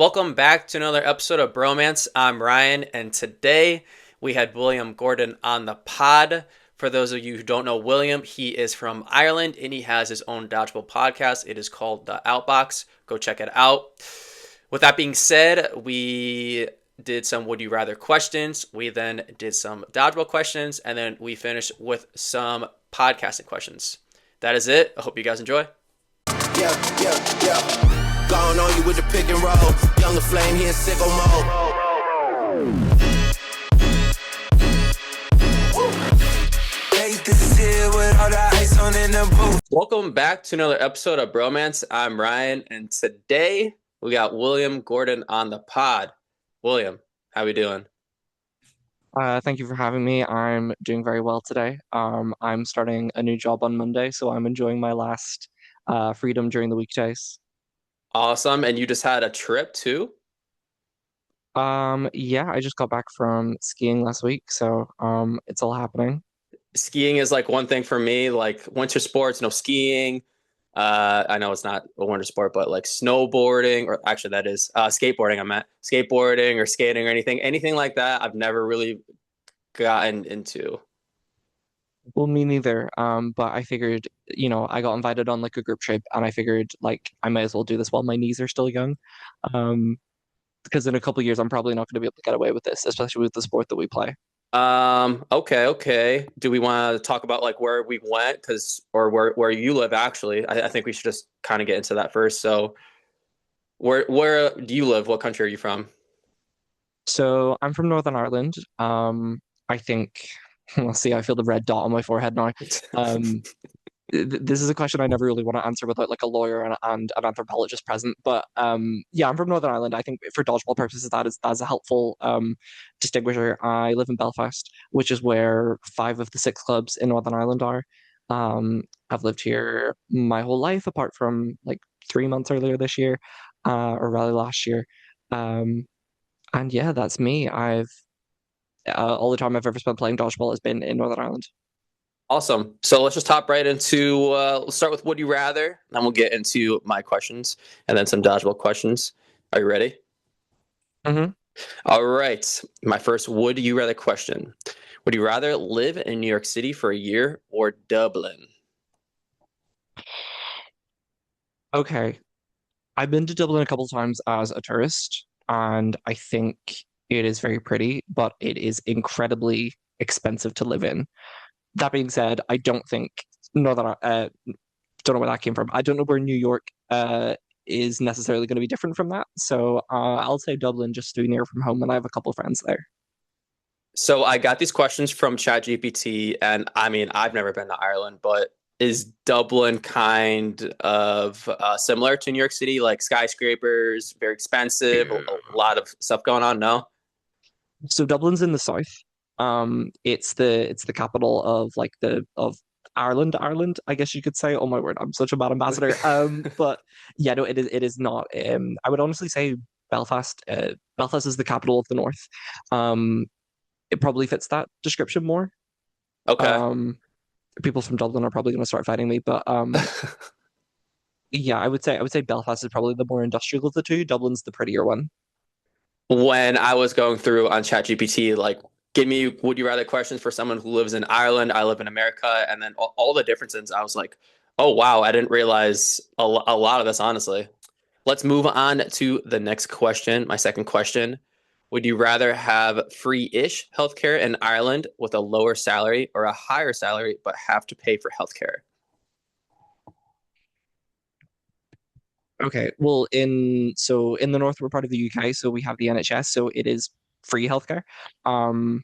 Welcome back to another episode of Bromance. I'm Ryan, and today we had William Gordon on the pod. For those of you who don't know William, he is from Ireland and he has his own dodgeball podcast. It is called The Outbox. Go check it out. With that being said, we did some Would You Rather questions. We then did some dodgeball questions, and then we finished with some podcasting questions. That is it. I hope you guys enjoy. Yeah. Gone on you with the pick and roll. Younger flame here in sicko mode. This is here with all the ice on in the booth. Welcome back to another episode of Bromance. I'm Ryan, and today we got William Gordon on the pod. William, how we doing? Thank you for having me. I'm doing very well today. I'm starting a new job on Monday, so I'm enjoying my last freedom during the weekdays. Awesome. And you just had a trip too? Yeah, I just got back from skiing last week, so it's all happening. Skiing is like one thing for me, like winter sports, no skiing. I know it's not a winter sport, but like snowboarding, or actually that is skateboarding. I meant skateboarding or skating or anything like that. I've never really gotten into. Well, me neither. But I figured, I got invited on like a group trip, and I figured like I might as well do this while my knees are still young. Um, because in a couple of years, I'm probably not going to be able to get away with this, especially with the sport that we play. Okay. Do we want to talk about like where we went, or where you live actually? I think we should just kind of get into that first. So, where do you live? What country are you from? So I'm from Northern Ireland. I think, let's see, I feel the red dot on my forehead now. Um, this is a question I never really want to answer without like a lawyer and an anthropologist present. But yeah, I'm from Northern Ireland. I think for dodgeball purposes, that's a helpful distinguisher. I live in Belfast, which is where five of the six clubs in Northern Ireland are. I've lived here my whole life, apart from like 3 months earlier this year, or rather last year. Um, and yeah, that's me. I've all the time I've ever spent playing dodgeball has been in Northern Ireland. Awesome. So let's just hop right into. Let's start with Would You Rather, then we'll get into my questions and then some dodgeball questions. Are you ready? Mm-hmm. All right. My first Would You Rather question: Would you rather live in New York City for a year or Dublin? Okay, I've been to Dublin a couple of times as a tourist, and I think it is very pretty, but it is incredibly expensive to live in. That being said, I don't think Northern don't know where that came from. I don't know where New York is necessarily going to be different from that. So I'll say Dublin just to be near from home, and I have a couple of friends there. So I got these questions from ChatGPT, and I mean, I've never been to Ireland, but is Dublin kind of similar to New York City, like skyscrapers, very expensive, a lot of stuff going on? No? So Dublin's in the south. It's the capital of like the of Ireland, I guess you could say. Oh my word, I'm such a bad ambassador. But yeah, no, it is not. I would honestly say Belfast. Belfast is the capital of the north. Um, it probably fits that description more. Okay. Um, People from Dublin are probably going to start fighting me, but yeah, I would say Belfast is probably the more industrial of the two. Dublin's the prettier one. When I was going through on ChatGPT, like, give me would you rather questions for someone who lives in Ireland, I live in America, and then all the differences, I was like, oh, wow, I didn't realize a lot of this, honestly. Let's move on to the next question. My second question: Would you rather have free-ish healthcare in Ireland with a lower salary or a higher salary but have to pay for healthcare? Okay, well, in the north, we're part of the UK, so we have the NHS, so it is free healthcare. Um,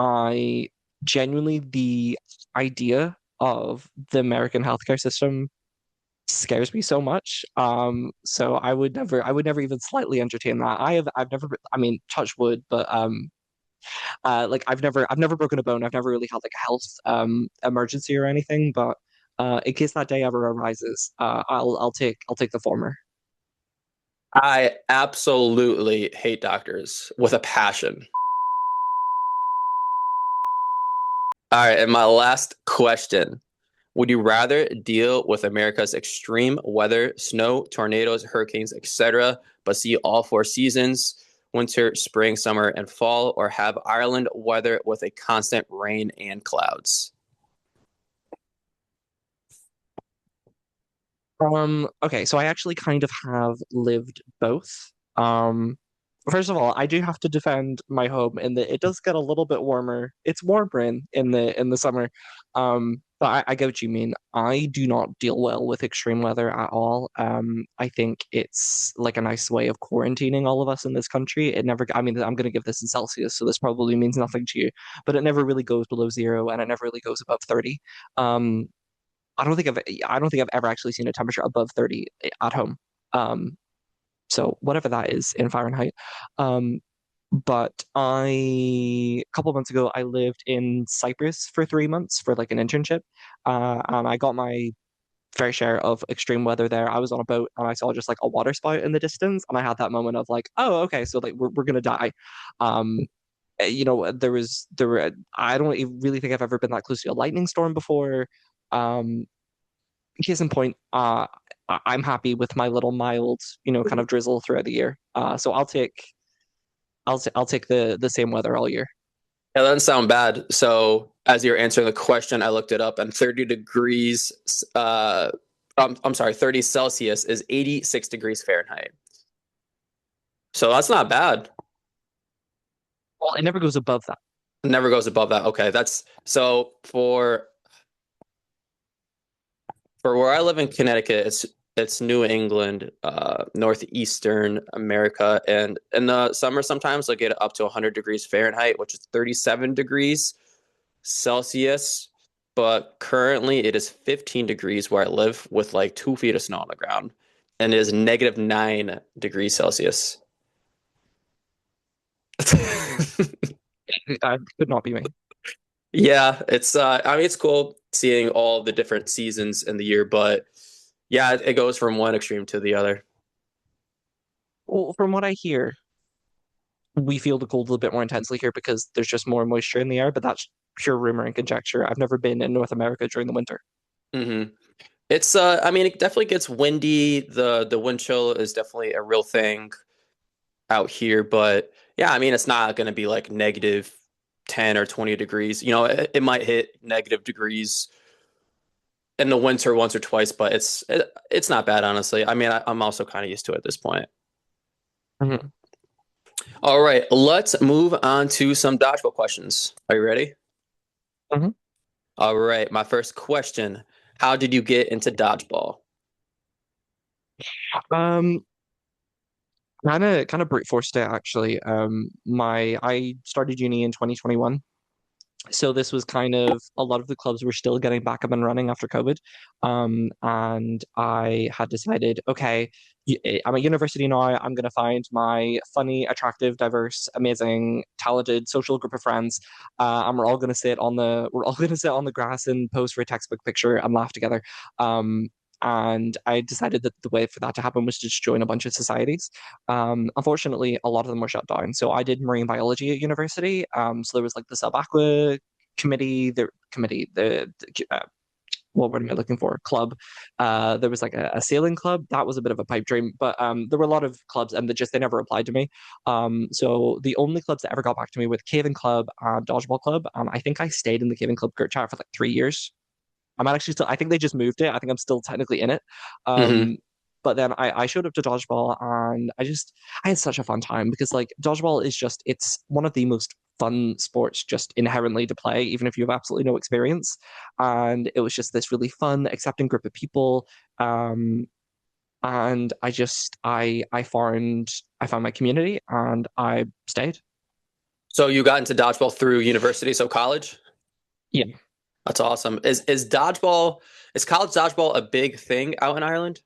I genuinely the idea of the American healthcare system scares me so much. So I would never even slightly entertain that. I've never, I mean, touch wood, but like I've never broken a bone. I've never really had like a health emergency or anything, but in case that day ever arises, I'll take the former. I absolutely hate doctors with a passion. All right, and my last question. Would you rather deal with America's extreme weather, snow, tornadoes, hurricanes, etc., but see all four seasons, winter, spring, summer, and fall, or have Ireland weather with a constant rain and clouds? Okay, so I actually kind of have lived both. Um, First of all, I do have to defend my home in that it does get a little bit warmer. It's warmer in the summer. But I get what you mean. I do not deal well with extreme weather at all. I think it's like a nice way of quarantining all of us in this country. It never, I mean, I'm going to give this in Celsius, so this probably means nothing to you, but it never really goes below zero and it never really goes above 30. Um, I don't think I've ever actually seen a temperature above 30 at home. Um, so whatever that is in Fahrenheit. Um, but a couple months ago, I lived in Cyprus for 3 months for like an internship, and I got my fair share of extreme weather there. I was on a boat and I saw just like a water spout in the distance, and I had that moment of like, oh, okay, so like we're gonna die. Um, there were I don't really think I've ever been that close to a lightning storm before. Um, Case in point, I'm happy with my little mild, kind of drizzle throughout the year. So I'll take the same weather all year. Yeah, that doesn't sound bad. So, as you're answering the question, I looked it up, and 30 degrees, I'm sorry, 30 Celsius is 86 degrees Fahrenheit. So that's not bad. Well, it never goes above that. It never goes above that. Okay, that's so for where I live in Connecticut, it's New England, northeastern America, and in the summer sometimes they'll get up to 100 degrees Fahrenheit, which is 37 degrees Celsius. But currently it is 15 degrees where I live with like 2 feet of snow on the ground, and it is -9 degrees Celsius. Could not be me. Yeah, it's I mean it's cool seeing all the different seasons in the year, but yeah, it goes from one extreme to the other. Well, from what I hear, we feel the cold a little bit more intensely here because there's just more moisture in the air, but that's pure rumor and conjecture. I've never been in North America during the winter. Hmm. It's I mean it definitely gets windy. The wind chill is definitely a real thing out here, but yeah, I mean it's not going to be like -10 or 20 degrees. It might hit negative degrees in the winter once or twice, but it's not bad honestly. I mean I'm also kind of used to it at this point. Mhm. All right, let's move on to some dodgeball questions. Are you ready? Mhm. All right, my first question. How did you get into dodgeball? Um, kind of brute forced it actually. I started uni in 2021. So this was kind of a lot of the clubs were still getting back up and running after COVID. And I had decided, okay, I'm at university now. I'm going to find my funny, attractive, diverse, amazing, talented social group of friends. And we're all going to sit on the grass and pose for a textbook picture and laugh together. And I decided that the way for that to happen was to just join a bunch of societies. Unfortunately, a lot of them were shut down. So I did marine biology at university. So there was like the sub aqua committee, what word am I looking for? Club. There was like a sailing club. That was a bit of a pipe dream, but there were a lot of clubs, and they never applied to me. So the only clubs that ever got back to me were the Caving Club and Dodgeball Club. I think I stayed in the Caving Club group chat for like 3 years. I'm actually still. I think they just moved it. I think I'm still technically in it. Hmm. But then I showed up to dodgeball and I had such a fun time because like dodgeball is just it's one of the most fun sports just inherently to play, even if you have absolutely no experience. And it was just this really fun, accepting group of people. Um, and I found my community and I stayed. So you got into dodgeball through university, so college? Yeah. That's awesome. Is college dodgeball a big thing out in Ireland?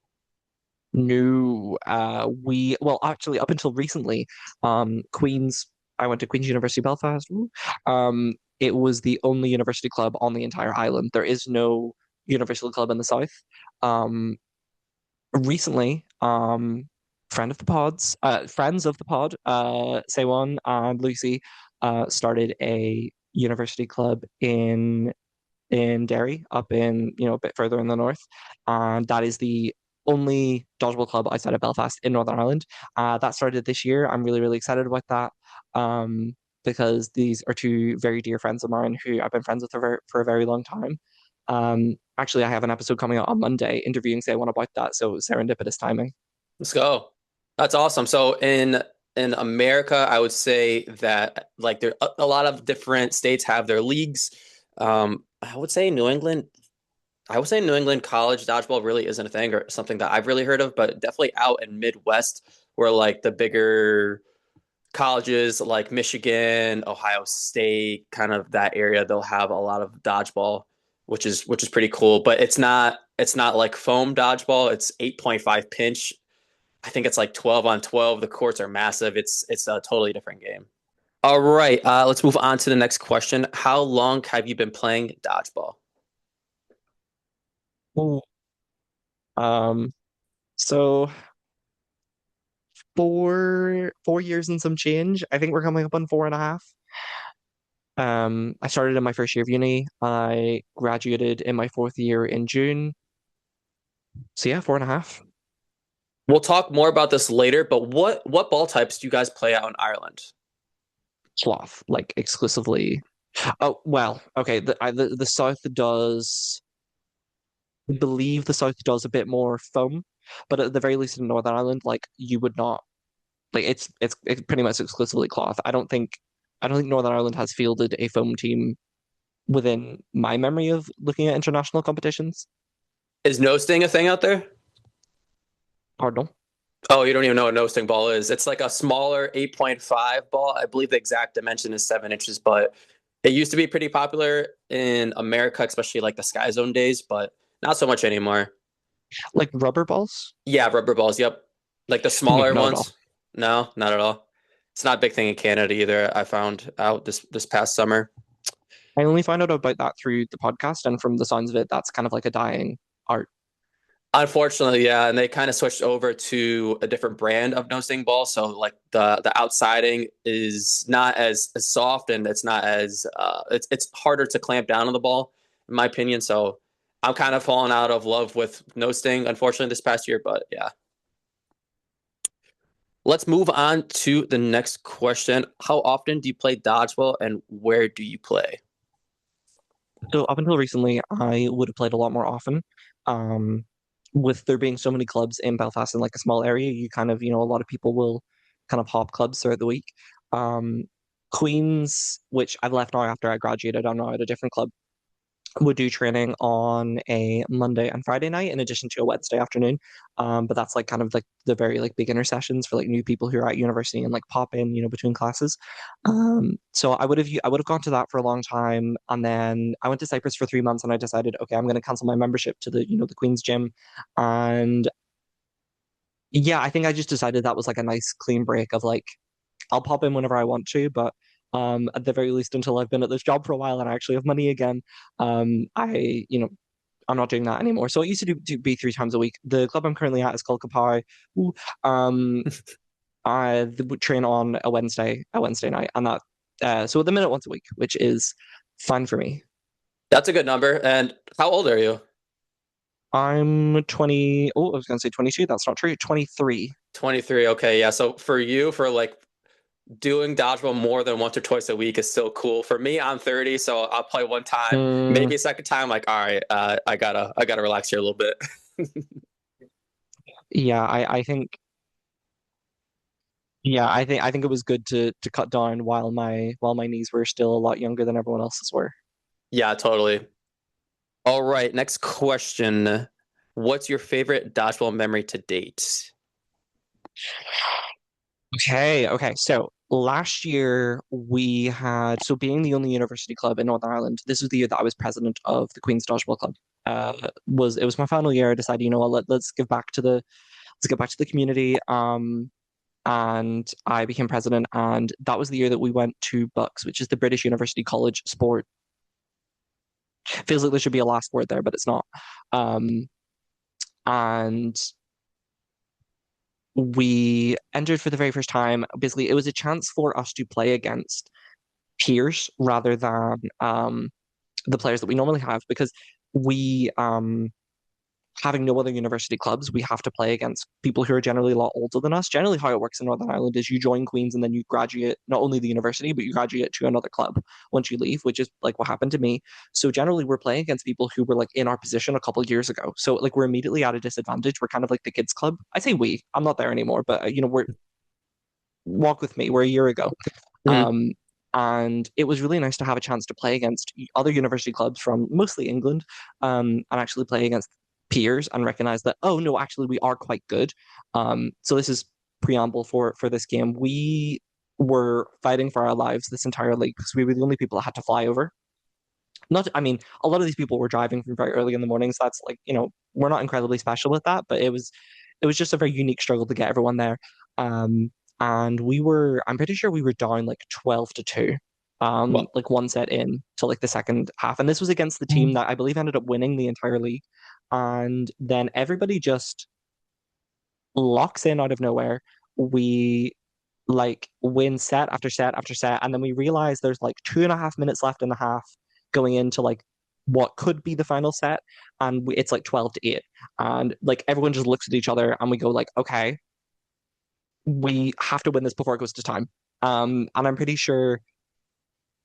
No, well, actually, up until recently, I went to Queen's University Belfast. It was the only university club on the entire island. There is no university club in the south. Um, Recently, friends of the pod, Sewon and Lucy, started a university club in in Derry, up in, a bit further in the north. And that is the only dodgeball club outside of Belfast in Northern Ireland. That started this year. I'm really, really excited about that. Because these are two very dear friends of mine who I've been friends with for a very long time. Actually, I have an episode coming out on Monday interviewing someone about that, so serendipitous timing. Let's go. That's awesome. So in America, I would say that like there a lot of different states have their leagues. I would say New England. I would say New England college dodgeball really isn't a thing or something that I've really heard of, but definitely out in Midwest where like the bigger colleges like Michigan, Ohio State, kind of that area, they'll have a lot of dodgeball, which is pretty cool. But it's not like foam dodgeball. It's 8.5 pinch. I think it's like 12 on 12. The courts are massive. It's a totally different game. All right, let's move on to the next question. How long have you been playing dodgeball? Ooh. Um, so 4 years and some change. I think we're coming up on 4.5. I started in my first year of uni. I graduated in my fourth year in June. So yeah, 4.5. We'll talk more about this later, but what ball types do you guys play out in Ireland? Sloth, like exclusively. Oh well, okay. The South does. I believe the South does a bit more foam, but at the very least in Northern Ireland, like you would not like it's pretty much exclusively cloth. I don't think Northern Ireland has fielded a foam team within my memory of looking at international competitions. Is no sting a thing out there? Pardon. Oh, you don't even know what no sting ball is. It's like a smaller 8.5 ball. I believe the exact dimension is 7 inches, but it used to be pretty popular in America, especially like the Sky Zone days, but not so much anymore. Like rubber balls? Yeah, rubber balls. Yep. Like the No, smaller not at all. ones. No, not at all. It's not a big thing in Canada either. I found out this past summer. I only found out about that through the podcast, and from the sounds of it, that's kind of like a dying art. Unfortunately, yeah, and they kind of switched over to a different brand of no sting ball. So like the outsiding is not as soft, and it's not as it's harder to clamp down on the ball, in my opinion. So I'm kind of falling out of love with no sting, unfortunately, this past year. But yeah, let's move on to the next question. How often do you play dodgeball, and where do you play? So up until recently, I would have played a lot more often. Um, with there being so many clubs in Belfast in like a small area, you kind of, a lot of people will kind of hop clubs throughout the week. Um, Queens, which I've left now after I graduated, I'm now at a different club, would do training on a Monday and Friday night in addition to a Wednesday afternoon. But that's like kind of like the very like beginner sessions for like new people who are at university and like pop in, between classes. So I would have gone to that for a long time, and then I went to Cyprus for 3 months, and I decided, okay, I'm going to cancel my membership to the Queen's Gym, and yeah, I think I just decided that was like a nice clean break of like I'll pop in whenever I want to, but at the very least until I've been at this job for a while and I actually have money again, I'm not doing that anymore. So it used to be 3 times a week. The club I'm currently at is called Kapai. Ooh. Um, I would train on a Wednesday night, and that so at the minute once a week, which is fine for me. That's a good number. And how old are you? I'm 20. Oh, I was going to say 22. That's not true. 23. 23. Okay, yeah. So for you, for like doing dodgeball more than once or twice a week is still cool. For me, I'm 30, so I'll play one time, Mm, maybe a second time. Like, all right, I gotta relax here a little bit. yeah, I think. Yeah, I think it was good to cut down while my knees were still a lot younger than everyone else's were. Yeah, totally. All right, next question. What's your favorite dodgeball memory to date? Okay. So last year being the only university club in Northern Ireland, this was the year that I was president of the Queen's Dodgeball Club. It was my final year. I decided, what, let's give back to the community. And I became president, and that was the year that we went to Bucks, which is the British University College Sport. Feels like there should be a last word there, but it's not. Um, and we entered for the very first time. Basically, it was a chance for us to play against peers rather than the players that we normally have because we having no other university clubs, we have to play against people who are generally a lot older than us. Generally, how it works in Northern Ireland is you join Queen's and then you graduate not only the university, but you graduate to another club once you leave, which is like what happened to me. So generally, we're playing against people who were like in our position a couple of years ago. So like we're immediately at a disadvantage. We're kind of like the kids club. I say we. I'm not there anymore, but we're walk with me. We're a year ago. Mhm. Um, and it was really nice to have a chance to play against other university clubs from mostly England, and actually play against peers and recognize that, oh no, actually we are quite good. So this is preamble for this game. We were fighting for our lives this entire league because we were the only people that had to fly over. Not, I mean, a lot of these people were driving from very early in the morning, so that's like, we're not incredibly special with that, but it was just a very unique struggle to get everyone there. Um, and I'm pretty sure we were down like 12-2, Well, like one set in to like the second half. And this was against the team that I believe ended up winning the entire league. And then everybody just locks in out of nowhere. We like win set after set after set, and then we realize there's like 2.5 minutes left in the half going into like what could be the final set, and it's like 12-8, and like everyone just looks at each other, and we go like, okay, we have to win this before it goes to time. And I'm pretty sure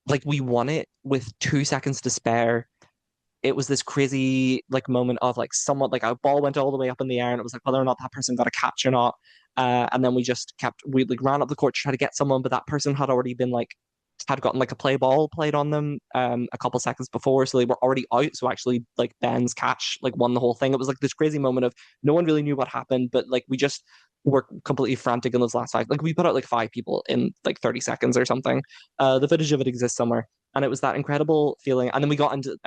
like we won it with 2 seconds to spare. It was this crazy like moment of like someone like a ball went all the way up in the air and it was like whether or not that person got a catch or not. And then we like ran up the court to try to get someone, but that person had already been like had gotten like a play ball played on them a couple seconds before, so they were already out. So actually like Ben's catch like won the whole thing. It was like this crazy moment of no one really knew what happened, but like we just were completely frantic in those last five. Like we put out like five people in like 30 seconds or something. The footage of it exists somewhere, and it was that incredible feeling. And then we got into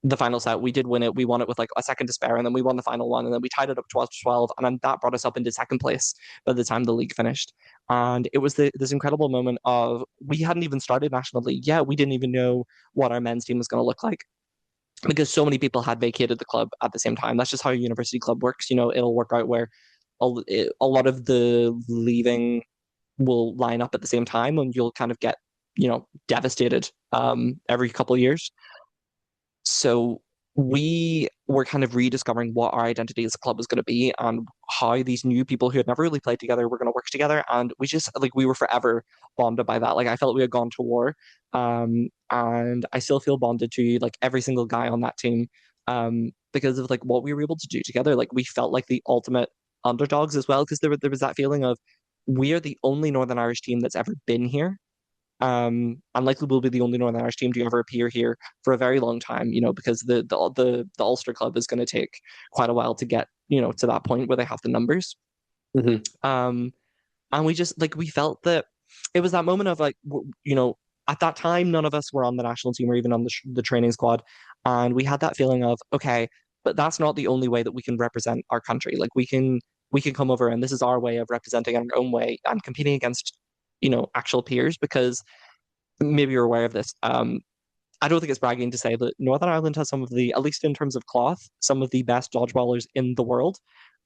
the final set. We did win it. We won it with like a second to spare, and then we won the final one, and then we tied it up 12-12, and then that brought us up into second place by the time the league finished. And it was this incredible moment of we hadn't even started National League yet. We didn't even know what our men's team was going to look like because so many people had vacated the club at the same time. That's just how a university club works. It'll work out where a lot of the leaving will line up at the same time, and you'll kind of get devastated every couple of years. So we were kind of rediscovering what our identity as a club was going to be and how these new people who had never really played together were going to work together. And we just like we were forever bonded by that. Like I felt we had gone to war. And I still feel bonded to like every single guy on that team. Because of like what we were able to do together. Like we felt like the ultimate underdogs as well, because there was that feeling of we are the only Northern Irish team that's ever been here, and likely will be the only Northern Irish team to ever appear here for a very long time, because the Ulster Club is going to take quite a while to get, to that point where they have the numbers. mhm. Um, and we just like we felt that it was that moment of like, at that time none of us were on the national team or even on the training squad, and we had that feeling of okay, but that's not the only way that we can represent our country. Like we can come over and this is our way of representing our own way and competing against actual peers, because maybe you're aware of this. I don't think it's bragging to say that Northern Ireland has some of the, at least in terms of cloth, some of the best dodgeballers in the world.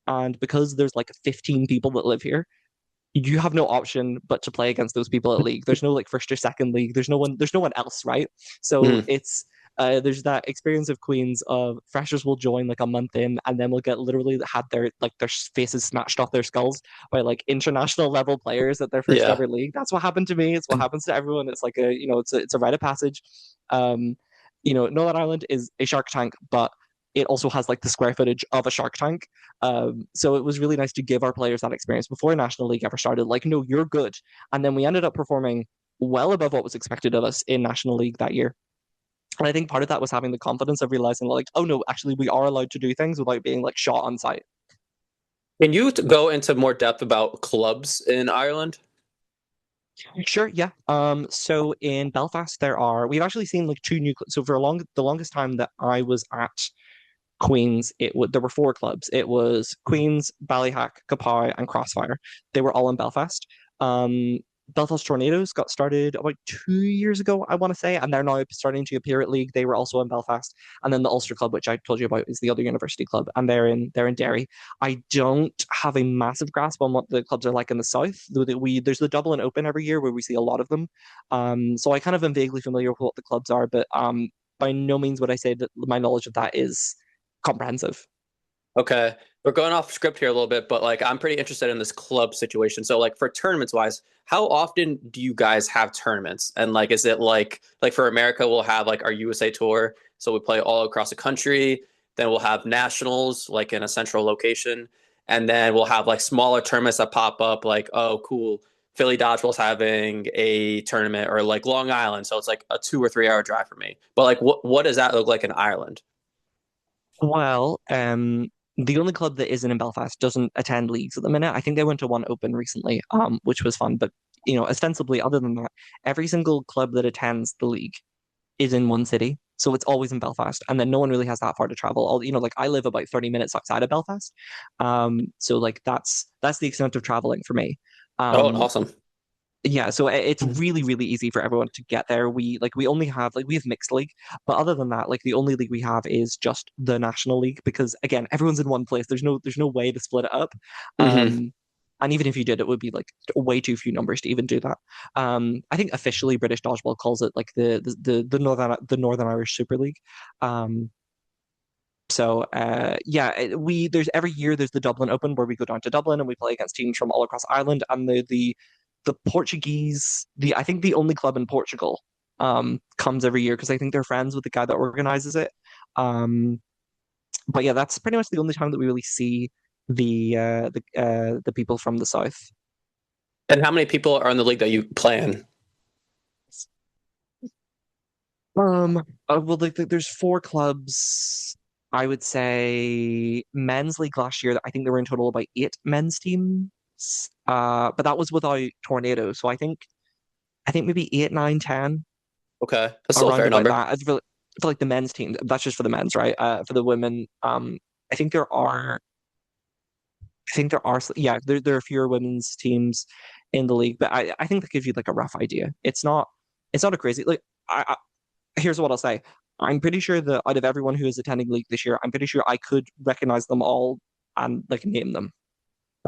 And because there's like 15 people that live here, you have no option but to play against those people at league. There's no like first or second league. There's no one else, right? So Mhm. it's there's that experience of Queens of freshers will join like a month in and then will get literally had their faces snatched off their skulls by like international level players at their first Yeah. ever league. That's what happened to me. It's what happens to everyone. It's like it's a rite of passage. Um, Northern Ireland is a shark tank, but it also has like the square footage of a shark tank. So it was really nice to give our players that experience before National League ever started. Like, no, you're good. And then we ended up performing well above what was expected of us in National League that year. And I think part of that was having the confidence of realizing, like, oh no, actually, we are allowed to do things without being like shot on sight. Can you go into more depth about clubs in Ireland? Sure, yeah. So in Belfast, we've actually seen like two new. So for the longest time that I was at Queens, there were four clubs. It was Queens, Ballyhack, Capow, and Crossfire. They were all in Belfast. Um, Belfast Tornadoes got started about 2 years ago, I want to say, and they're now starting to appear at league. They were also in Belfast, and then the Ulster Club, which I told you about, is the other university club, and they're in Derry. I don't have a massive grasp on what the clubs are like in the south. There's the Dublin Open every year where we see a lot of them, so I kind of am vaguely familiar with what the clubs are, but by no means would I say that my knowledge of that is comprehensive. Okay. We're going off script here a little bit, but like I'm pretty interested in this club situation. So like for tournaments wise, how often do you guys have tournaments? And like is it like for America we'll have like our USA tour, so we play all across the country, then we'll have nationals like in a central location, and then we'll have like smaller tournaments that pop up like oh cool, Philly Dodgeball's having a tournament or like Long Island, so it's like a 2 or 3 hour drive for me. But like what does that look like in Ireland? Well, the only club that isn't in Belfast doesn't attend leagues at the minute. I think they went to one open recently, which was fun. But ostensibly, other than that, every single club that attends the league is in one city, so it's always in Belfast, and then no one really has that far to travel. Like I live about 30 minutes outside of Belfast, so like that's the extent of traveling for me. Oh, Um, awesome. yeah, so it's really, really easy for everyone to get there. We only have we have mixed league, but other than that, like the only league we have is just the National League because again, everyone's in one place. There's no way to split it up. Hmm. Um, and even if you did, it would be like way too few numbers to even do that. I think officially British Dodgeball calls it like the Northern Irish Super League. Um, yeah, we there's every year there's the Dublin Open where we go down to Dublin and we play against teams from all across Ireland, and the Portuguese, the I think the only club in Portugal comes every year because I think they're friends with the guy that organizes it. Um, but yeah, that's pretty much the only time that we really see the people from the south. And how many people are in the league that you play in? Um, well, there's four clubs. I would say men's league last year. I think there were in total about eight men's teams. But that was without Tornado. So I think maybe eight, nine, 10 Okay, that's still a around fair about number. that. As for like the men's team, that's just for the men's, right? For the women, I think there are. I think there are. Yeah, there are fewer women's teams in the league, but I think that gives you like a rough idea. It's not a crazy like. Here's what I'll say. I'm pretty sure that out of everyone who is attending league this year, I'm pretty sure I could recognize them all and like name them.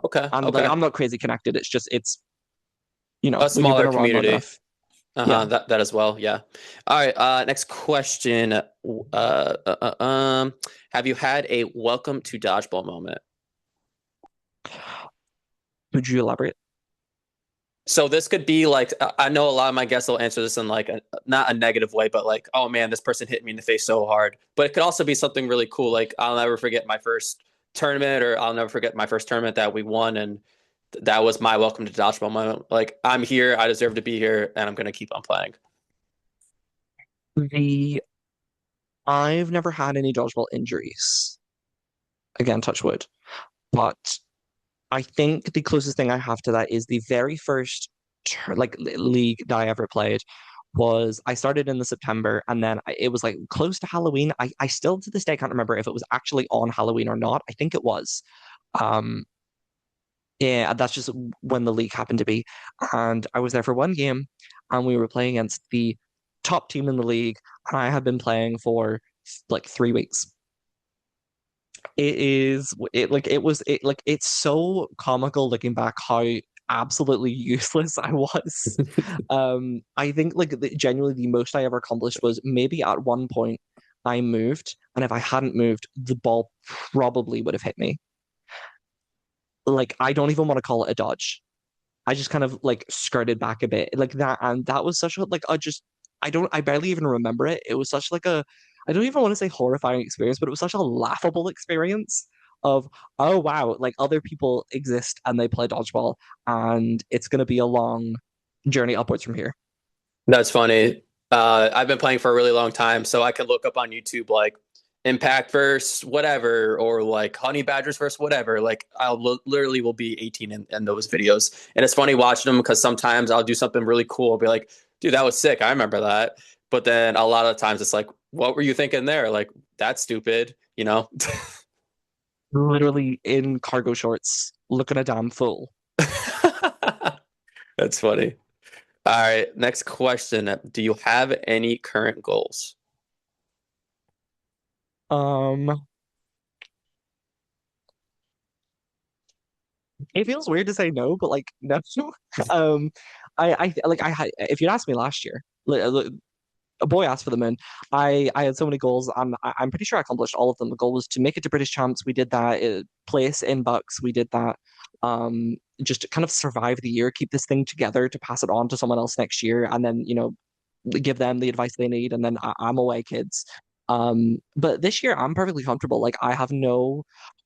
Okay, And like okay. I'm not crazy connected. It's A when you've been smaller around long community. enough. Uh-huh, Yeah. that as well. Yeah. All right. Next question. Have you had a welcome to dodgeball moment? Would you elaborate? So this could be like I know a lot of my guests will answer this in like not a negative way, but like, oh man, this person hit me in the face so hard. But it could also be something really cool. Like I'll never forget my first tournament, or I'll never forget my first tournament that we won, and that was my welcome to dodgeball moment. Like I'm here, I deserve to be here, and I'm gonna keep on playing. The I've never had any dodgeball injuries. Again, touch wood. But I think the closest thing I have to that is the very first league that I ever played was I started in the September and then it was like close to Halloween. I still to this day can't remember if it was actually on Halloween or not. I think it was. Um, yeah, that's just when the league happened to be. And I was there for one game and we were playing against the top team in the league. And I had been playing for like 3 weeks. It's so comical looking back how absolutely useless I was. I think genuinely the most I ever accomplished was maybe at one point I moved, and if I hadn't moved, the ball probably would have hit me. Like I don't even want to call it a dodge. I just kind of like skirted back a bit like that, and that was such a like I barely even remember it. It was such like a I don't even want to say horrifying experience, but it was such a laughable experience of oh wow, like other people exist and they play dodgeball, and it's gonna be a long journey upwards from here. That's funny. I've been playing for a really long time, so I can look up on YouTube like Impact versus whatever, or like Honey Badgers versus whatever. Like literally will be 18 in those videos, and it's funny watching them because sometimes I'll do something really cool. I'll be like, dude, that was sick. I remember that. But then a lot of times it's like, what were you thinking there? Like that's stupid, you know? Literally in cargo shorts, looking a damn fool. That's funny. All right, next question. Do you have any current goals? Um, it feels weird to say no, but like no. Um, if you'd asked me last year, a boy asked for them in. I had so many goals. I'm pretty sure I accomplished all of them. The goal was to make it to British champs. We did that. Place in Bucks. We did that. Just to kind of survive the year, keep this thing together to pass it on to someone else next year, and then give them the advice they need, and then I'm away, kids. But this year I'm perfectly comfortable. Like I have no,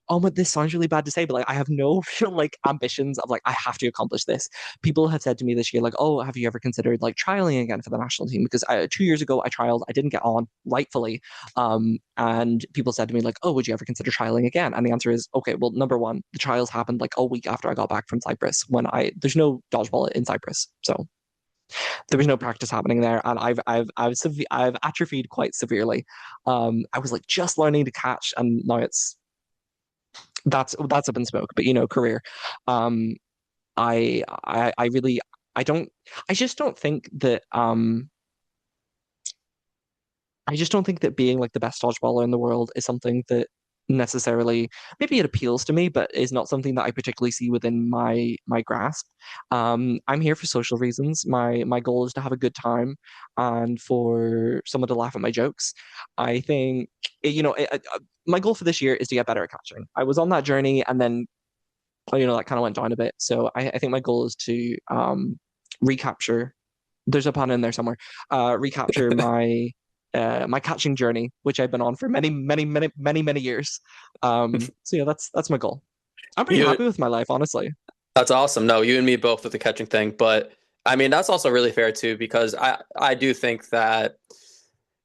oh, but this sounds really bad to say, but like I have no real like ambitions of like I have to accomplish this. People have said to me this year, like, oh, have you ever considered like trialing again for the national team? Because 2 years ago I trialed, I didn't get on, rightfully. And people said to me like, oh, would you ever consider trialing again? And the answer is okay. Well, number one, the trials happened like a week after I got back from Cyprus when I there's no dodgeball in Cyprus, so there was no practice happening there, and I've atrophied quite severely. I was like just learning to catch, and now that's up in smoke. But career. Um, I really I don't I just don't think that I just don't think that being like the best dodgeballer in the world is something that necessarily maybe it appeals to me, but is not something that I particularly see within my grasp. I'm here for social reasons. My goal is to have a good time and for someone to laugh at my jokes. I think my goal for this year is to get better at catching. I was on that journey, and then that kind of went down a bit. So I think my goal is to recapture. There's a pun in there somewhere. Recapture my catching journey, which I've been on for many, many, many, many, many years. So yeah, that's my goal. I'm pretty You, happy with my life, honestly. that's awesome. No, you and me both with the catching thing, but I mean that's also really fair too because I do think that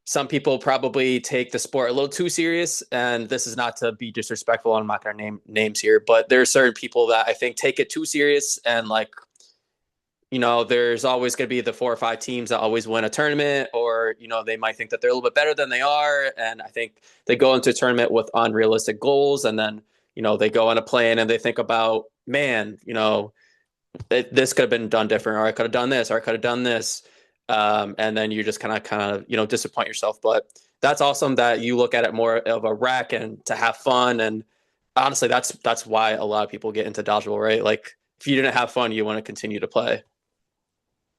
some people probably take the sport a little too serious, and this is not to be disrespectful. I'm not going to name names here, but there are certain people that I think take it too serious, and like there's always going to be the 4 or 5 teams that always win a tournament, or they might think that they're a little bit better than they are, and I think they go into a tournament with unrealistic goals, and then they go on a plane and they think about, man, this could have been done different, or I could have done this, or I could have done this, and then you just kind of disappoint yourself. But that's awesome that you look at it more of a rack and to have fun, and honestly, that's why a lot of people get into dodgeball, right? Like if you didn't have fun, you want to continue to play.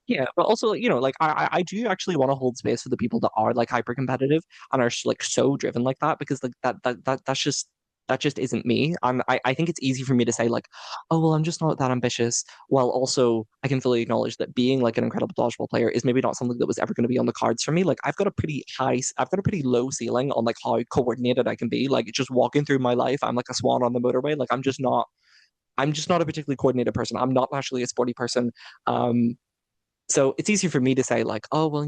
Yeah, but also, like I do actually want to hold space for the people that are like hyper competitive and are like so driven like that, because like that just isn't me. And I think it's easy for me to say like, oh well, I'm just not that ambitious. While also I can fully acknowledge that being like an incredible dodgeball player is maybe not something that was ever going to be on the cards for me. Like I've got a pretty low ceiling on like how coordinated I can be. Like just walking through my life, I'm like a swan on the motorway. Like I'm just not a particularly coordinated person. I'm not actually a sporty person. Um, so it's easier for me to say like, oh well,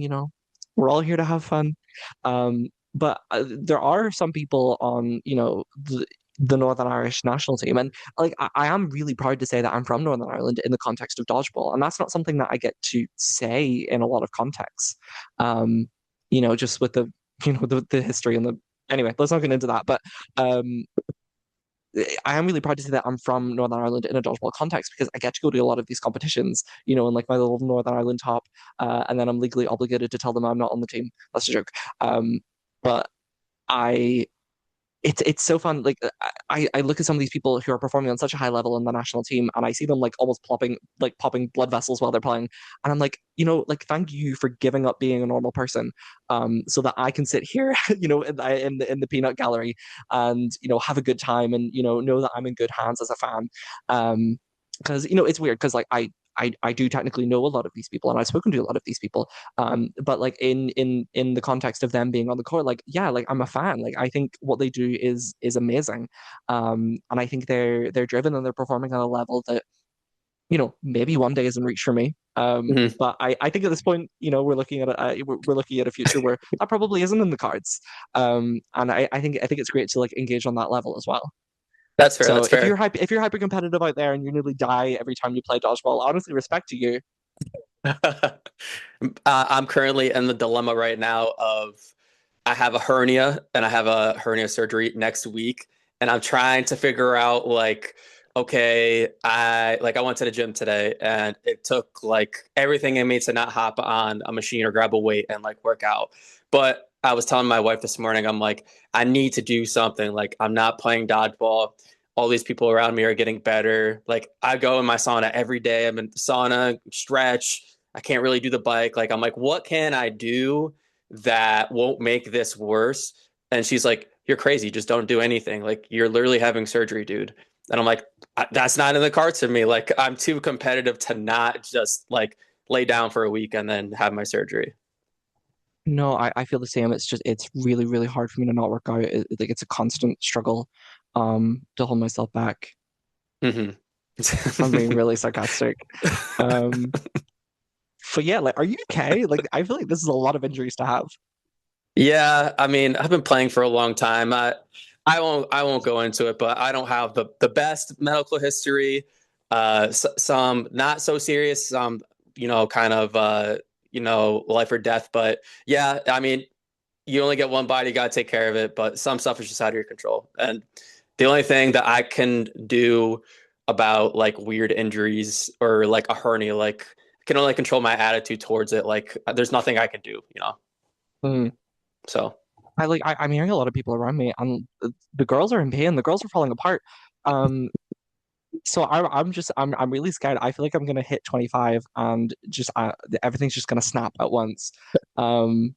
we're all here to have fun. But there are some people on, the Northern Irish national team, and like I am really proud to say that I'm from Northern Ireland in the context of dodgeball, and that's not something that I get to say in a lot of contexts. Um, just with the the history and the anyway, let's not get into that. But um, I am really proud to say that I'm from Northern Ireland in a dodgeball context, because I get to go to a lot of these competitions, in like my little Northern Ireland top, and then I'm legally obligated to tell them I'm not on the team. That's a joke. But I it's so fun. Like I look at some of these people who are performing on such a high level in the national team, and I see them like almost popping blood vessels while they're playing, and I'm like, like thank you for giving up being a normal person, so that I can sit here, in the peanut gallery, and have a good time, and know that I'm in good hands as a fan, because it's weird because like I do technically know a lot of these people, and I've spoken to a lot of these people. But like in the context of them being on the court, like yeah, like I'm a fan. Like I think what they do is amazing. And I think they're driven and they're performing on a level that maybe one day is in reach for me. Mhm. But I think at this point, we're looking at a future where that probably isn't in the cards. And I think it's great to like engage on that level as well. That's fair. So That's fair. if you're hyper competitive out there and you nearly die every time you play dodgeball, honestly, respect to you. I'm currently in the dilemma right now of I have a hernia and I have a hernia surgery next week, and I'm trying to figure out like okay, I went to the gym today and it took like everything in me to not hop on a machine or grab a weight and like work out. But I was telling my wife this morning, I'm like, I need to do something. Like I'm not playing dodgeball. All these people around me are getting better. Like I go in my sauna every day. I'm in the sauna, stretch. I can't really do the bike. Like I'm like, what can I do that won't make this worse? And she's like, you're crazy. Just don't do anything. Like you're literally having surgery, dude. And I'm like, that's not in the cards for me. Like I'm too competitive to not just like lay down for a week and then have my surgery. No, I feel the same. It's just it's really, really hard for me to not work out. Like it's a constant struggle to hold myself back. Hmm. I'm being really sarcastic. Um but yeah, like are you okay? Like I feel like this is a lot of injuries to have. Yeah, I mean, I've been playing for a long time. I won't go into it, but I don't have the best medical history. Some not so serious, some kind of life or death. But yeah, I mean, you only get one body, you got to take care of it. But some stuff is just out of your control. And the only thing that I can do about like weird injuries or like a hernia, like I can only control my attitude towards it. Like there's nothing I can do. Mm. So. I'm hearing a lot of people around me and the girls are in pain. The girls are falling apart. Um so I'm really scared. I feel like I'm gonna hit 25 and just everything's just gonna snap at once. Um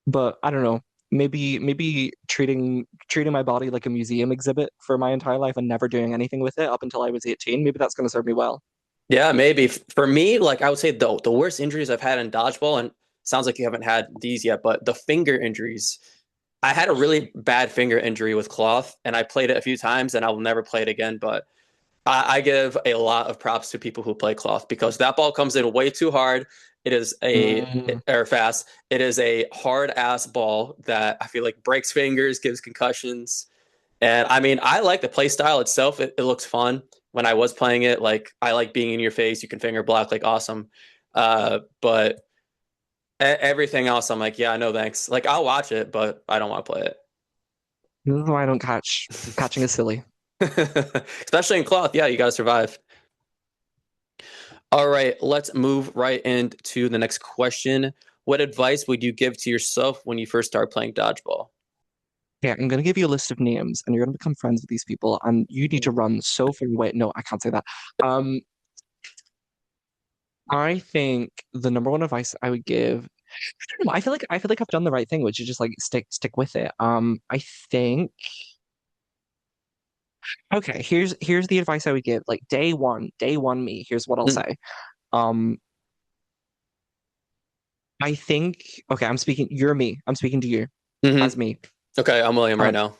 but I don't know. Maybe treating my body like a museum exhibit for my entire life and never doing anything with it up until I was 18. Maybe that's gonna serve me well. Yeah, maybe. For me, like I would say the worst injuries I've had in dodgeball, and sounds like you haven't had these yet, but the finger injuries. I had a really bad finger injury with cloth, and I played it a few times, and I will never play it again. But I give a lot of props to people who play cloth because that ball comes in way too hard. It is Mm. or fast. It is a hard ass ball that I feel like breaks fingers, gives concussions. And I mean, I like the play style itself. It looks fun. When I was playing it, like I like being in your face. You can finger block, like awesome. But everything else, I'm like, yeah, no thanks. Like I'll watch it, but I don't want to play This is why I don't catch. Catching is silly. it. Especially in cloth. Yeah, you got to survive. All right, let's move right into the next question. What advice would you give to yourself when you first start playing dodgeball? Yeah, I'm gonna give you a list of names and you're gonna become friends with these people and you need to run so far away. No, I can't say that. Um I think the number one advice I would give, I don't know, I feel like I've done the right thing, which is just like stick with it. I think okay, here's the advice I would give. Like day one me, here's what I'll say. Um, I think okay, I'm speaking, you're me. I'm speaking to you Mm-hmm. as me. Okay, I'm William right Um, now.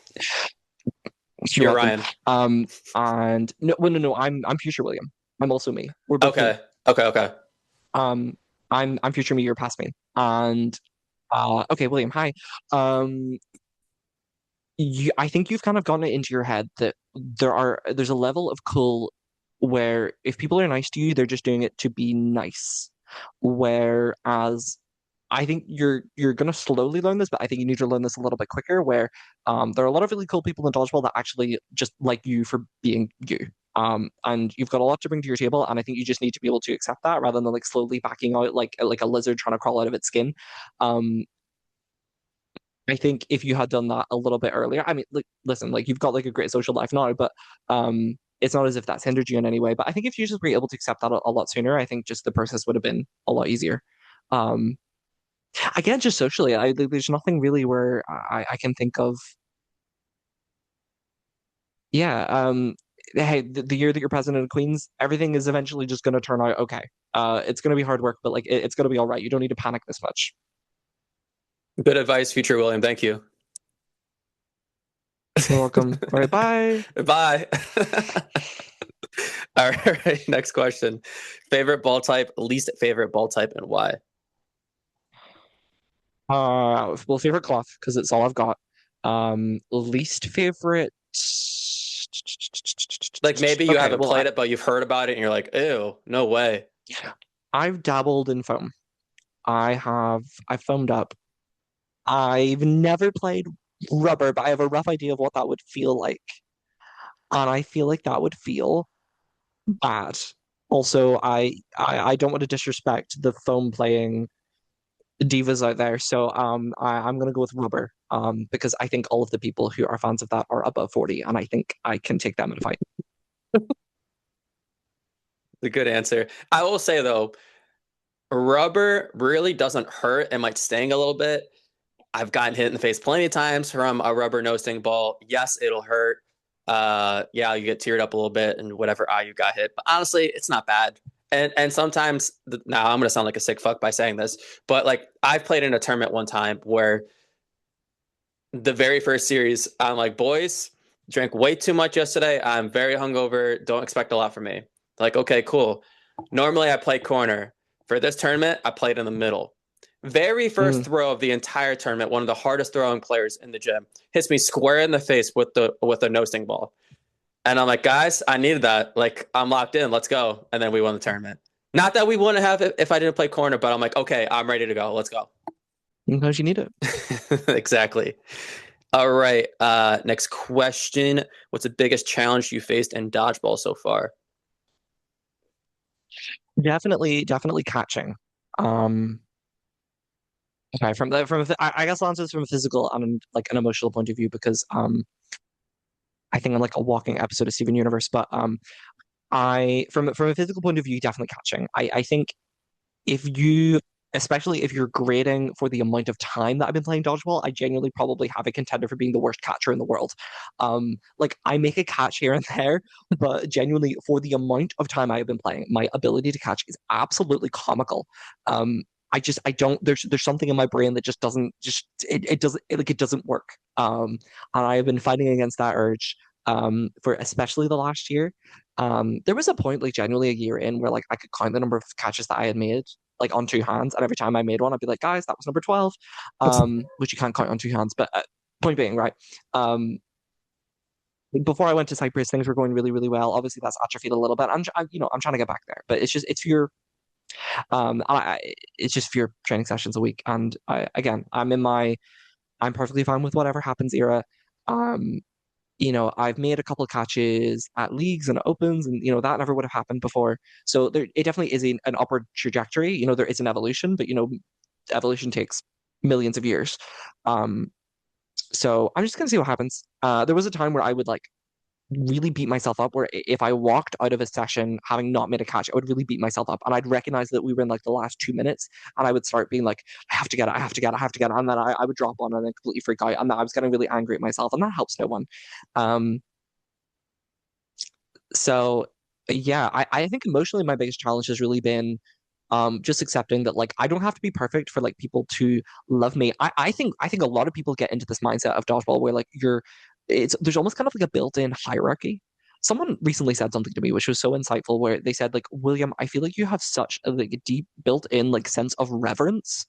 you're You're welcome. Ryan. And no, well, no, I'm future William. I'm also me. We're both me. Okay. Okay. Okay. Um, I'm future me, you're past me. And okay, William, hi. Um, I think you've kind of gotten it into your head that there's a level of cool where if people are nice to you, they're just doing it to be nice. Whereas I think you're gonna slowly learn this, but I think you need to learn this a little bit quicker. Where there are a lot of really cool people in dodgeball that actually just like you for being you. And you've got a lot to bring to your table, and I think you just need to be able to accept that rather than like slowly backing out like a lizard trying to crawl out of its skin. Um, I think if you had done that a little bit earlier, I mean, like, listen, like you've got like a great social life now, but it's not as if that's hindered you in any way. But I think if you just were able to accept that a lot sooner, I think just the process would have been a lot easier. Um, again, just socially, there's nothing really where I can think of. Yeah. Hey, the year that you're president of Queens, everything is eventually just going to turn out okay. It's going to be hard work, but like it's going to be all right. You don't need to panic this much. Good advice, future William. Thank you. You're welcome. All right, bye. Bye. All right. Next question. Favorite ball type, least favorite ball type, and why? Well, favorite cloth because it's all I've got. Least favorite. Like maybe you Okay, haven't well, played it, but you've heard about it and you're like, ew, no way. I've dabbled in foam. I've foamed up. I've never played rubber, but I have a rough idea of what that would feel like. And I feel like that would feel bad. Also, I don't want to disrespect the foam playing divas out there, so I'm gonna go with rubber. Because I think all of the people who are fans of that are above 40, and I think I can take them in a fight. The good answer. I will say though, rubber really doesn't hurt. It might sting a little bit. I've gotten hit in the face plenty of times from a rubber no sting ball. Yes, it'll hurt. Yeah, you get teared up a little bit and whatever eye you got hit. But honestly, it's not bad. And sometimes now I'm gonna sound like a sick fuck by saying this, but like I've played in a tournament one time where the very first series, I'm like, boys, drank way too much yesterday. I'm very hungover. Don't expect a lot from me. Like, okay, cool. Normally I play corner. For this tournament, I played in the middle. Very first throw of the entire tournament, one of the hardest throwing players in the gym, hits me square in the face with a no sting ball. And I'm like, guys, I needed that. Like, I'm locked in. Let's go. And then we won the tournament. Not that we wouldn't have it if I didn't play corner, but I'm like, okay, I'm ready to go. Let's go. Because you need it. Exactly. All right. Next question. What's the biggest challenge you faced in dodgeball so far? Definitely catching. Um, okay, I guess I'll answer this from a physical and like an emotional point of view because I think I'm like a walking episode of Steven Universe, but I from a physical point of view, definitely catching. I think if you especially if you're grading for the amount of time that I've been playing dodgeball, I genuinely probably have a contender for being the worst catcher in the world. Like I make a catch here and there, but genuinely for the amount of time I have been playing, my ability to catch is absolutely comical. I don't there's something in my brain that just doesn't just it doesn't like it doesn't work. And I have been fighting against that urge for especially the last year. There was a point like genuinely a year in where like I could count the number of catches that I had made like on two hands, and every time I made one, I'd be like, guys, that was number 12, which you can't count on two hands. But point being, right? Before I went to Cyprus, things were going really, really well. Obviously, that's atrophied a little bit. I'm trying to get back there, but it's fewer, it's just fewer training sessions a week. And again, I'm perfectly fine with whatever happens era. Um, I've made a couple of catches at leagues and opens, and that never would have happened before. So it definitely is an upward trajectory. There is an evolution, but evolution takes millions of years. Um, so I'm just gonna see what happens. There was a time where I would like really beat myself up, where if I walked out of a session having not made a catch, I would really beat myself up, and I'd recognize that we were in like the last 2 minutes, and I would start being like, I have to get it, I have to get it, I have to get it, and then I would drop on and then completely freak out, and then I was getting really angry at myself, and that helps no one. Um, so yeah, I think emotionally my biggest challenge has really been just accepting that like I don't have to be perfect for like people to love me. I think a lot of people get into this mindset of dodgeball where like there's almost kind of like a built-in hierarchy. Someone recently said something to me which was so insightful where they said like, William, I feel like you have such a like deep built-in like sense of reverence.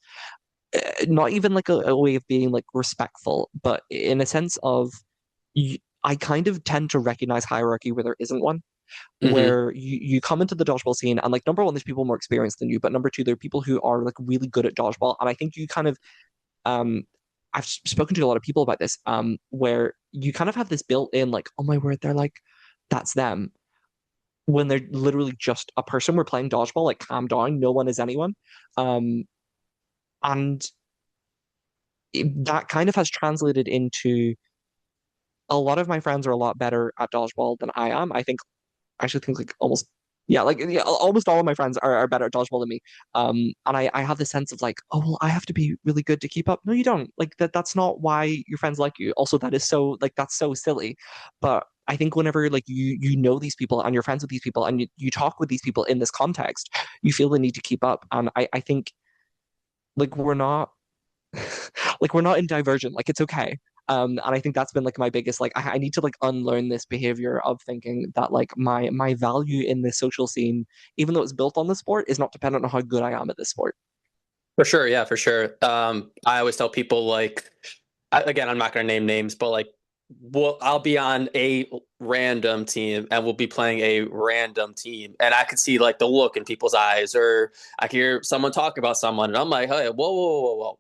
Not even like a way of being like respectful, but in a sense of I kind of tend to recognize hierarchy where there isn't one, Hmm. where you come into the dodgeball scene and like number one, there's people more experienced than you, but number two, there are people who are like really good at dodgeball. And I think you kind of um I've spoken to a lot of people about this, where you kind of have this built in like, oh my word, they're like, that's them. When they're literally just a person. We're playing dodgeball, like calm down, no one is anyone. Um and that kind of has translated into a lot of my friends are a lot better at dodgeball than I am. I actually think like almost yeah, like yeah, almost all of my friends are better at dodgeball than me. And I have the sense of like, oh well, I have to be really good to keep up. No, you don't. Like that's not why your friends like you. Also, that is so like that's so silly. But I think whenever like you know these people and you're friends with these people and you talk with these people in this context, you feel the need to keep up. And I think like we're not like we're not in divergent. Like it's okay. And I think that's been like my biggest like I need to like unlearn this behavior of thinking that like my value in the social scene, even though it's built on the sport, is not dependent on how good I am at this sport. For sure. Yeah, for sure. I always tell people like, again, I'm not going to name names, but like, I'll be on a random team and we'll be playing a random team, and I could see like the look in people's eyes, or I hear someone talk about someone, and I'm like, hey, whoa.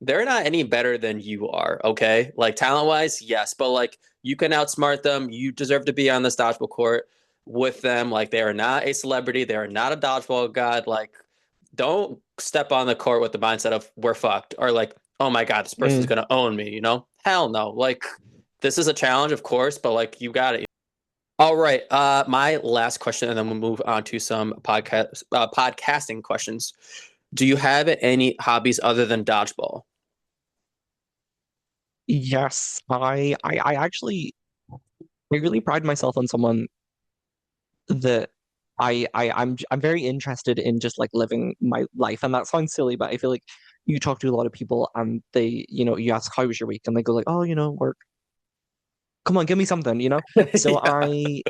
They're not any better than you are, okay? Like talent wise, yes, but like you can outsmart them. You deserve to be on this dodgeball court with them. Like, they are not a celebrity. They are not a dodgeball god. Like, don't step on the court with the mindset of we're fucked, or like, oh my God, this person's Mm. gonna own me, you know? Hell no. Like, this is a challenge, of course, but like, you got it. All right. My last question, and then we'll move on to some podcasting questions. Do you have any hobbies other than dodgeball? Yes, I actually I really pride myself on someone that I'm very interested in just like living my life. And that sounds silly, but I feel like you talk to a lot of people and they, you ask how was your week and they go like, oh, work. Come on, give me something, you know? So Yeah. I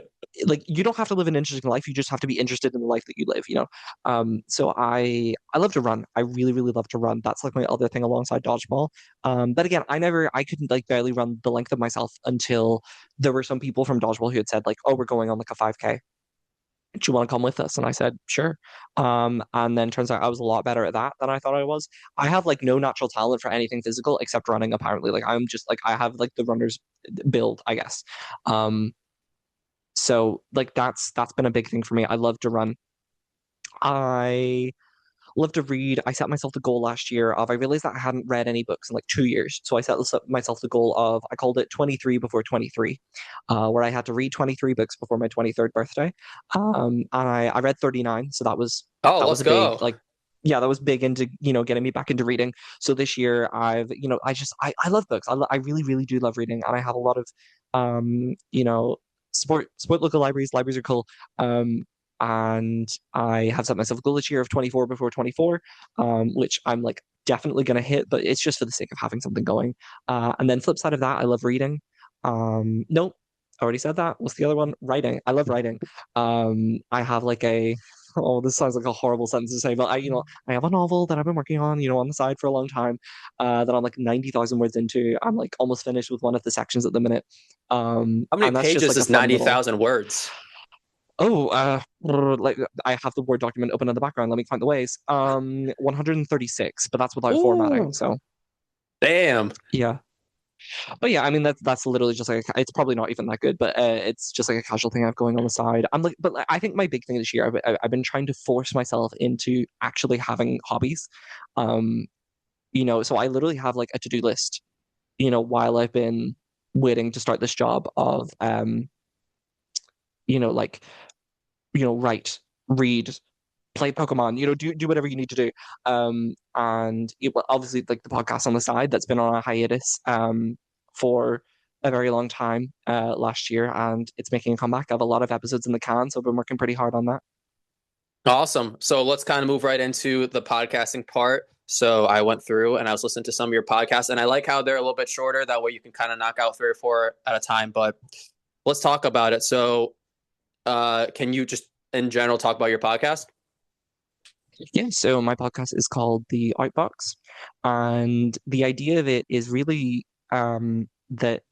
like you don't have to live an interesting life, you just have to be interested in the life that you live, you know? So I love to run. I really, really love to run. That's like my other thing alongside dodgeball. But again, I couldn't like barely run the length of myself until there were some people from dodgeball who had said like, oh, we're going on like a 5K. Do you want to come with us? And I said, sure. And then turns out I was a lot better at that than I thought I was. I have like no natural talent for anything physical except running, apparently. Like I'm just like I have like the runner's build, I guess. Um, so like that's been a big thing for me. I love to run. I love to read. I set myself the goal last year of I realized that I hadn't read any books in like 2 years. So I set myself the goal of I called it 23 before 23, where I had to read 23 books before my 23rd birthday. And I read 39. So Oh, that was let's a big go. like yeah, that was big into, getting me back into reading. So this year I love books. I really, really do love reading. And I have a lot of support local libraries. Libraries are cool. Um, and I have set myself a goal this year of 24 before 24, which I'm like definitely going to hit, but it's just for the sake of having something going. And then flip side of that, I love reading. Nope, already said that. What's the other one? Writing. I love writing. I have like oh, this sounds like a horrible sentence to say, but I have a novel that I've been working on the side for a long time, that I'm like 90,000 words into. I'm like almost finished with one of the sections at the minute. How many And that's just pages like a is fun little. 90,000 words? Oh, like I have the Word document open in the background. Let me find the ways. 136, but that's without formatting. Ooh, So damn. yeah, but yeah, I mean that's literally just like it's probably not even that good, but it's just like a casual thing I have going on the side. I'm like, but like, I think my big thing this year, I've been trying to force myself into actually having hobbies. Um, so I literally have like a to-do list. While I've been waiting to start this job of like write, read, play Pokemon, do whatever you need to do. And well, obviously like the podcast on the side that's been on a hiatus for a very long time last year, and it's making a comeback. I have a lot of episodes in the can, so I've been working pretty hard on that. Awesome. So let's kind of move right into the podcasting part. So I went through and I was listening to some of your podcasts, and I like how they're a little bit shorter. That way you can kind of knock out three or four at a time. But let's talk about it. So, can you just in general talk about your podcast? Yeah, so my podcast is called The Outbox, and the idea of it is really that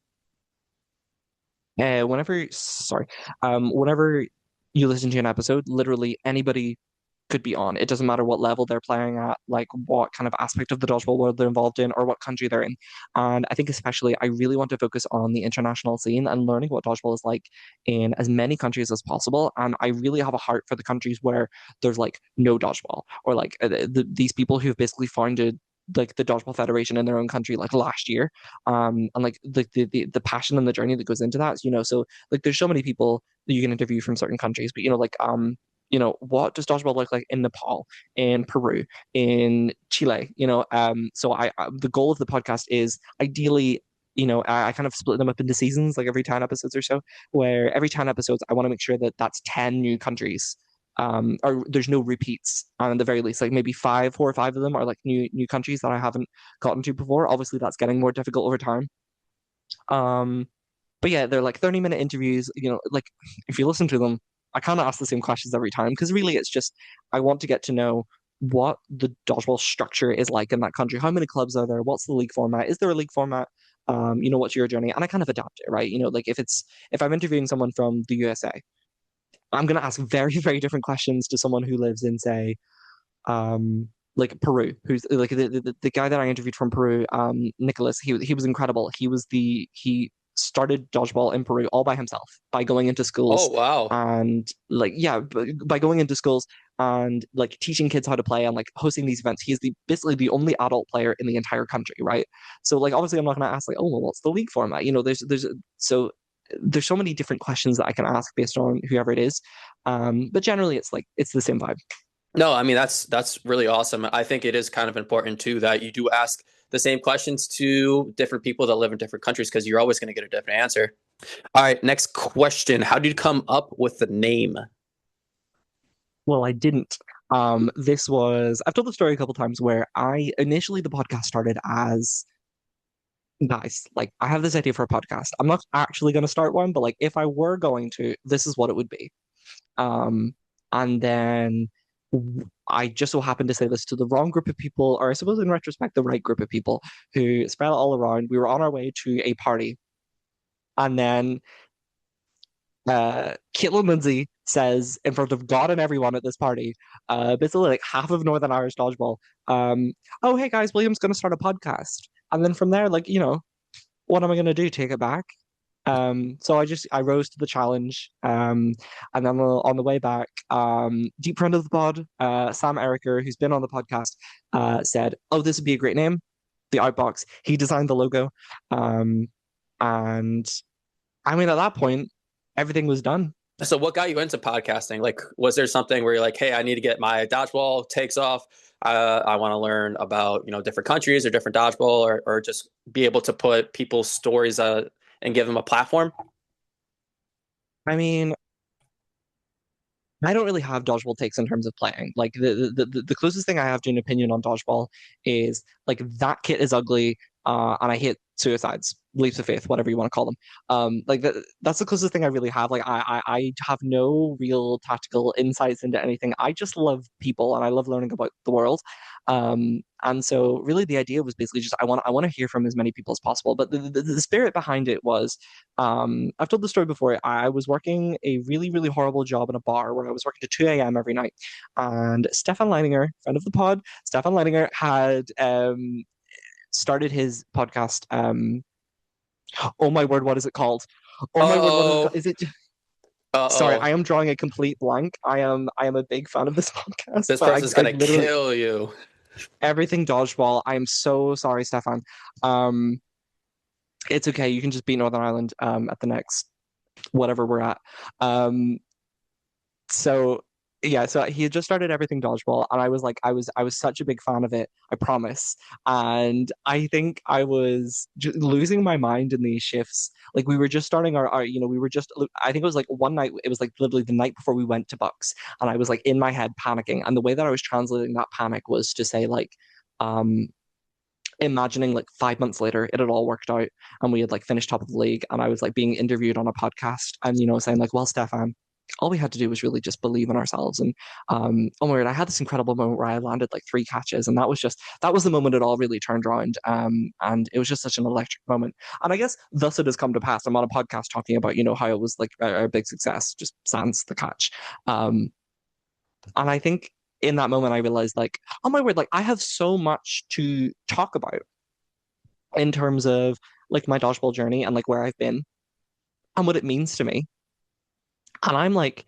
whenever you listen to an episode, literally anybody could be on. It doesn't matter what level they're playing at, like what kind of aspect of the dodgeball world they're involved in, or what country they're in. And I think especially I really want to focus on the international scene and learning what dodgeball is like in as many countries as possible. And I really have a heart for the countries where there's like no dodgeball, or like these people who've basically founded like the dodgeball federation in their own country like last year, and like the passion and the journey that goes into that, so like there's so many people that you can interview from certain countries, but what does dodgeball look like in Nepal, in Peru, in Chile? So the goal of the podcast is ideally, I kind of split them up into seasons, like every 10 episodes or so, where every 10 episodes, I want to make sure that that's 10 new countries. Or there's no repeats, and at the very least, like maybe 4 or 5 of them are like new countries that I haven't gotten to before. Obviously, that's getting more difficult over time. Um, but yeah, they're like 30-minute interviews. Like if you listen to them, I kind of ask the same questions every time because really it's just I want to get to know what the dodgeball structure is like in that country. How many clubs are there? What's the league format? Is there a league format? What's your journey? And I kind of adapt it, right? Like if I'm interviewing someone from the USA, I'm gonna ask very, very different questions to someone who lives in, say, like Peru, who's like the guy that I interviewed from Peru, Nicholas. He was incredible. He was he started dodgeball in Peru all by himself by going into Oh schools wow. and like yeah, by going into schools and like teaching kids how to play and like hosting these events. He's basically the only adult player in the entire country, right? So like obviously I'm not going to ask like, oh well, what's the league format? You know, so there's so many different questions that I can ask based on whoever it is. But generally it's like it's the same vibe. No, I mean that's really awesome. I think it is kind of important too that you do ask the same questions to different people that live in different countries because you're always going to get a different answer. All right, next question. How did you come up with the name? Well, I didn't. This was I've told the story a couple times where I initially the podcast started as guys, like I have this idea for a podcast. I'm not actually going to start one, but like if I were going to, this is what it would be. Um, and then I just so happened to say this to the wrong group of people, or I suppose in retrospect, the right group of people who spread it all around. We were on our way to a party, and then Caitlin Lindsay says in front of God and everyone at this party, basically like half of Northern Irish Dodgeball, oh hey guys, William's going to start a podcast. And then from there, like, you know, what am I going to do? Take it back? So I rose to the challenge. And then on the way back, deep friend of the pod, Sam Eriker, who's been on the podcast, said, "Oh, this would be a great name, the Outbox." He designed the logo, and I mean, at that point, everything was done. So what got you into podcasting? Like, was there something where you're like, hey, I need to get my dodgeball takes off. I want to learn about, you know, different countries or different dodgeball or just be able to put people's stories and give them a platform? I mean, I don't really have dodgeball takes in terms of playing. Like the closest thing I have to an opinion on dodgeball is like that kit is ugly, and I hate suicides, leaps of faith, whatever you want to call them. That's the closest thing I really have. Like I have no real tactical insights into anything. I just love people and I love learning about the world. And so really the idea was basically just I want to hear from as many people as possible. But the spirit behind it was I've told the story before. I was working a really, really horrible job in a bar where I was working to 2 a.m. every night. And Stefan Leininger, friend of the pod, Stefan Leininger had started his podcast. Oh my word, what is it called? Oh my word, what is it called? Uh-oh. Is it? Sorry, I Uh-oh. am drawing a complete blank. I am a big fan of this podcast, This but person's I gonna literally kill you. everything dodgeball. I am so sorry, Stefan. Um, it's okay. You can just beat Northern Ireland at the next whatever we're at. Um, so yeah, so he had just started everything dodgeball, and I was like, I was such a big fan of it. I promise. And I think I was losing my mind in these shifts. Like we were just starting we were just. I think it was like one night. It was like literally the night before we went to Bucks, and I was like in my head panicking. And the way that I was translating that panic was to say like, um, imagining like 5 months later it had all worked out and we had like finished top of the league and I was like being interviewed on a podcast and saying like, well, Stefan, all we had to do was really just believe in ourselves. And oh my word, I had this incredible moment where I landed like 3 catches, and that was the moment it all really turned around. And it was just such an electric moment. And I guess thus it has come to pass. I'm on a podcast talking about how it was like a big success, just sans the catch. And I think in that moment I realized like, oh my word, like I have so much to talk about in terms of like my dodgeball journey and like where I've been and what it means to me. And I'm like,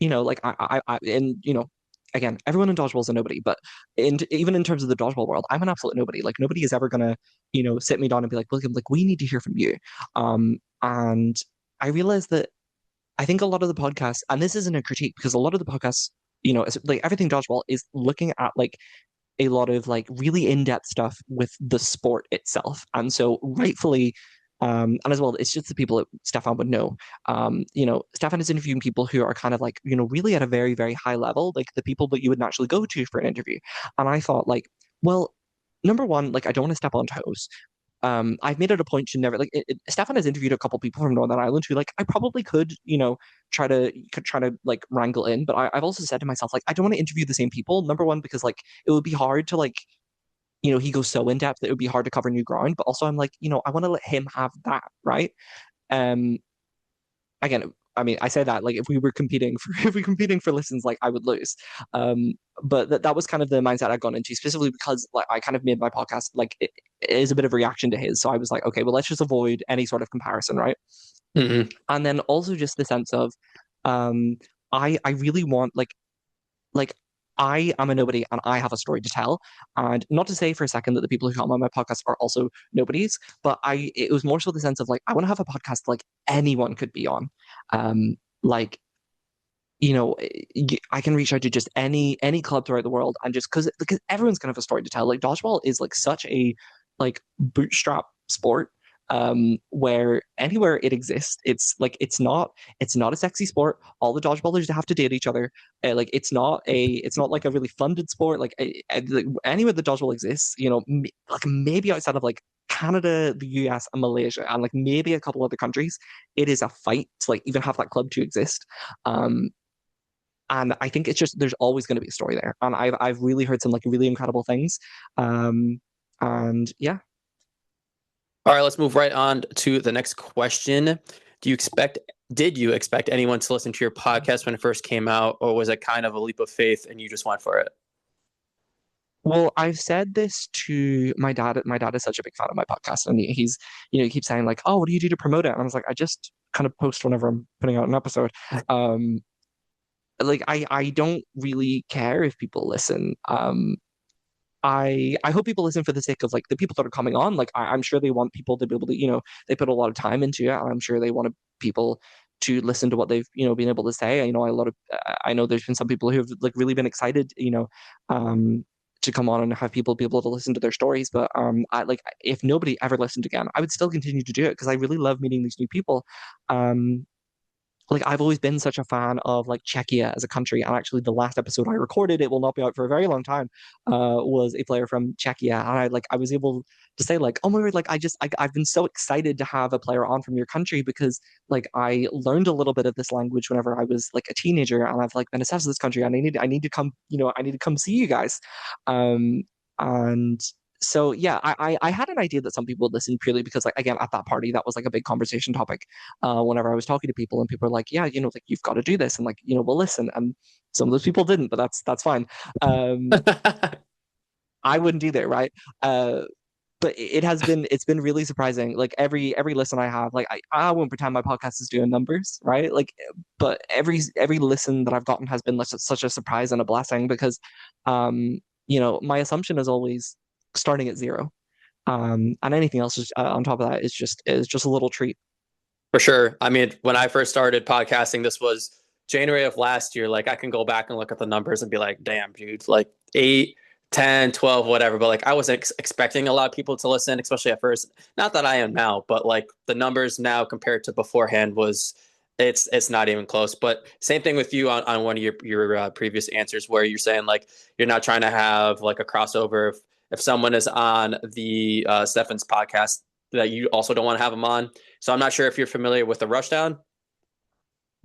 like and again, everyone in dodgeball is a nobody, but even in terms of the dodgeball world, I'm an absolute nobody. Like nobody is ever gonna, sit me down and be like, William, like we need to hear from you. And I realized that I think a lot of the podcasts, and this isn't a critique because a lot of the podcasts, it's like everything dodgeball is looking at like a lot of like really in-depth stuff with the sport itself. And so rightfully, and as well, it's just the people that Stefan would know. Stefan is interviewing people who are kind of like, really at a very, very high level, like the people that you would naturally go to for an interview. And I thought like, well, number one, like I don't want to step on toes. I've made it a point to never Stefan has interviewed a couple people from Northern Ireland who like I probably could, try to like wrangle in, but I've also said to myself like I don't want to interview the same people. Number one, because like it would be hard to like, he goes so in depth that it would be hard to cover new ground. But also I'm like, I want to let him have that, right? Um, Again, I mean, I say that like if we were competing for if we were competing for listens, like I would lose. Um, but that was kind of the mindset I'd gone into, specifically because like I kind of made my podcast like it is a bit of a reaction to his. So I was like, okay, well, let's just avoid any sort of comparison, right? Hmm. And then also just the sense of, um, I really want like I am a nobody and I have a story to tell. And not to say for a second that the people who come on my podcast are also nobodies, but it was more so the sense of like I want to have a podcast like anyone could be on. Like I can reach out to just any club throughout the world and just because everyone's gonna have a story to tell. Like dodgeball is like such a like bootstrap sport where anywhere it exists it's not a sexy sport. All the dodgeballers have to date each other. Like it's not like a really funded sport. Like anywhere the dodgeball exists, like maybe outside of like Canada, the US, and Malaysia, and like maybe a couple other countries, it is a fight to like even have that club to exist. um and I think it's just there's always going to be a story there, and I've really heard some like really incredible things. um and yeah. All right, let's move right on to the next question. Do you expect, did you expect anyone to listen to your podcast when it first came out, or was it kind of a leap of faith and you just went for it? Well, I've said this to my dad. My dad is such a big fan of my podcast, and he's, he keeps saying like, "Oh, what do you do to promote it?" And I was like, "I just kind of post whenever I'm putting out an episode." Um, like I don't really care if people listen. I hope people listen for the sake of like the people that are coming on. Like I'm sure they want people to be able to, they put a lot of time into it, and I'm sure they want people to listen to what they've, been able to say. I know there's been some people who have like really been excited, um, to come on and have people be able to listen to their stories. But I like if nobody ever listened again, I would still continue to do it because I really love meeting these new people. Um, like I've always been such a fan of like Czechia as a country, and actually the last episode I recorded, it will not be out for a very long time, was a player from Czechia, and I was able to say like, oh my word, like I've been so excited to have a player on from your country because like I learned a little bit of this language whenever I was like a teenager, and I've like been obsessed with this country, and I need to come, I need to come see you guys. And so yeah, I had an idea that some people would listen purely because like again at that party that was like a big conversation topic. Whenever I was talking to people, and people were like, yeah, like you've got to do this, and like we'll listen. And some of those people didn't, but that's fine. Um, I wouldn't either, right? Uh, but it's been really surprising. Like every listen I have, like I won't pretend my podcast is doing numbers, right? Like, but every listen that I've gotten has been such a surprise and a blessing because, my assumption is always starting at zero. And anything else is, on top of that is just a little treat. For sure. I mean, when I first started podcasting, this was January of last year. Like, I can go back and look at the numbers and be like, damn, dude, like 8, 10, 12, whatever. But like, I wasn't expecting a lot of people to listen, especially at first. Not that I am now, but like the numbers now compared to beforehand it's not even close. But same thing with you on one of your previous answers where you're saying like you're not trying to have like a crossover. If someone is on the Stefan's podcast, that you also don't want to have them on. So I'm not sure if you're familiar with the Rushdown.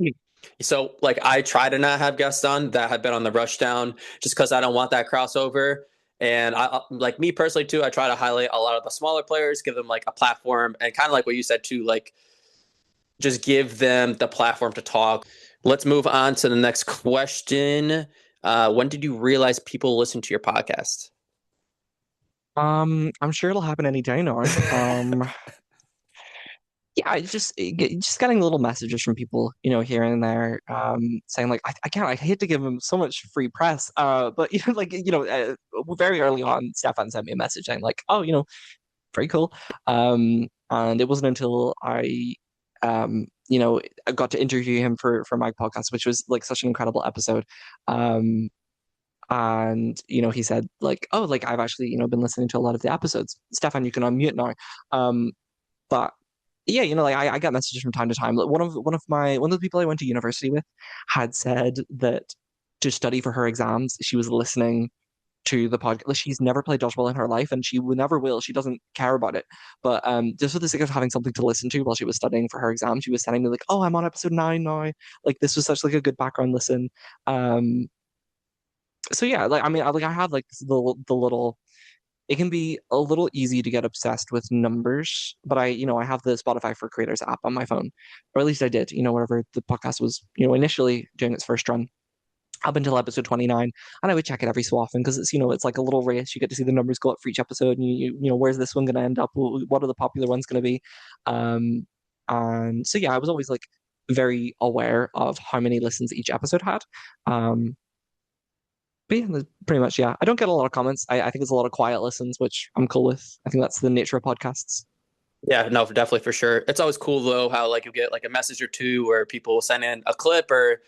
Mm. So like I try to not have guests on that have been on the Rushdown just because I don't want that crossover. And I like me personally too, I try to highlight a lot of the smaller players, give them like a platform, and kind of like what you said too, like just give them the platform to talk. Let's move on to the next question. When did you realize people listen to your podcast? I'm sure it'll happen any day now. Yeah, just getting little messages from people, here and there, saying like, I hate to give him so much free press, but very early on, Stefan sent me a message saying like, oh, very cool, and it wasn't until I got to interview him for my podcast, which was like such an incredible episode, and he said like, oh, like I've actually been listening to a lot of the episodes. Stefan, you can unmute now. But yeah, like I get messages from time to time. Like one of the people I went to university with had said that to study for her exams, she was listening to the podcast. Like, she's never played dodgeball in her life, and she never will. She doesn't care about it. But just for the sake of having something to listen to while she was studying for her exam, she was sending me like, "Oh, I'm on episode 9 now." Like this was such like a good background listen. So yeah, like I mean, I had like the little it can be a little easy to get obsessed with numbers, but I have the Spotify for Creators app on my phone, or at least I did, whenever the podcast was, initially doing its first run up until episode 29, and I would check it every so often because it's like a little race. You get to see the numbers go up for each episode, and where's this one going to end up? What are the popular ones going to be? And so yeah, I was always like very aware of how many listens each episode had. But yeah, that's pretty much, yeah. I don't get a lot of comments. I think it's a lot of quiet listens, which I'm cool with. I think that's the nature of podcasts. Yeah, no, definitely for sure. It's always cool though how like you get like a message or two where people will send in a clip, or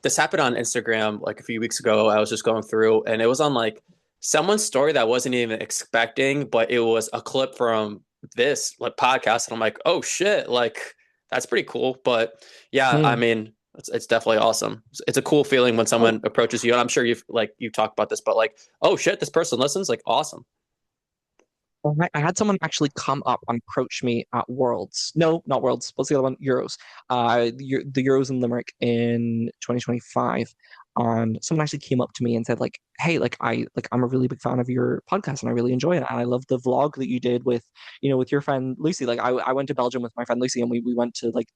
this happened on Instagram like a few weeks ago. I was just going through and it was on like someone's story that I wasn't even expecting, but it was a clip from this like podcast, and I'm like, oh shit, like that's pretty cool. But yeah, I mean, it's definitely awesome. It's a cool feeling when someone approaches you, and I'm sure you've talked about this, but like, oh shit, this person listens, like awesome. I had someone actually come up and approach me at Worlds. No, not Worlds. What's the other one? Euros. The Euros in Limerick in 2025. And someone actually came up to me and said, like, hey, I'm a really big fan of your podcast and I really enjoy it. And I love the vlog that you did with, with your friend Lucy. Like I went to Belgium with my friend Lucy, and we went to like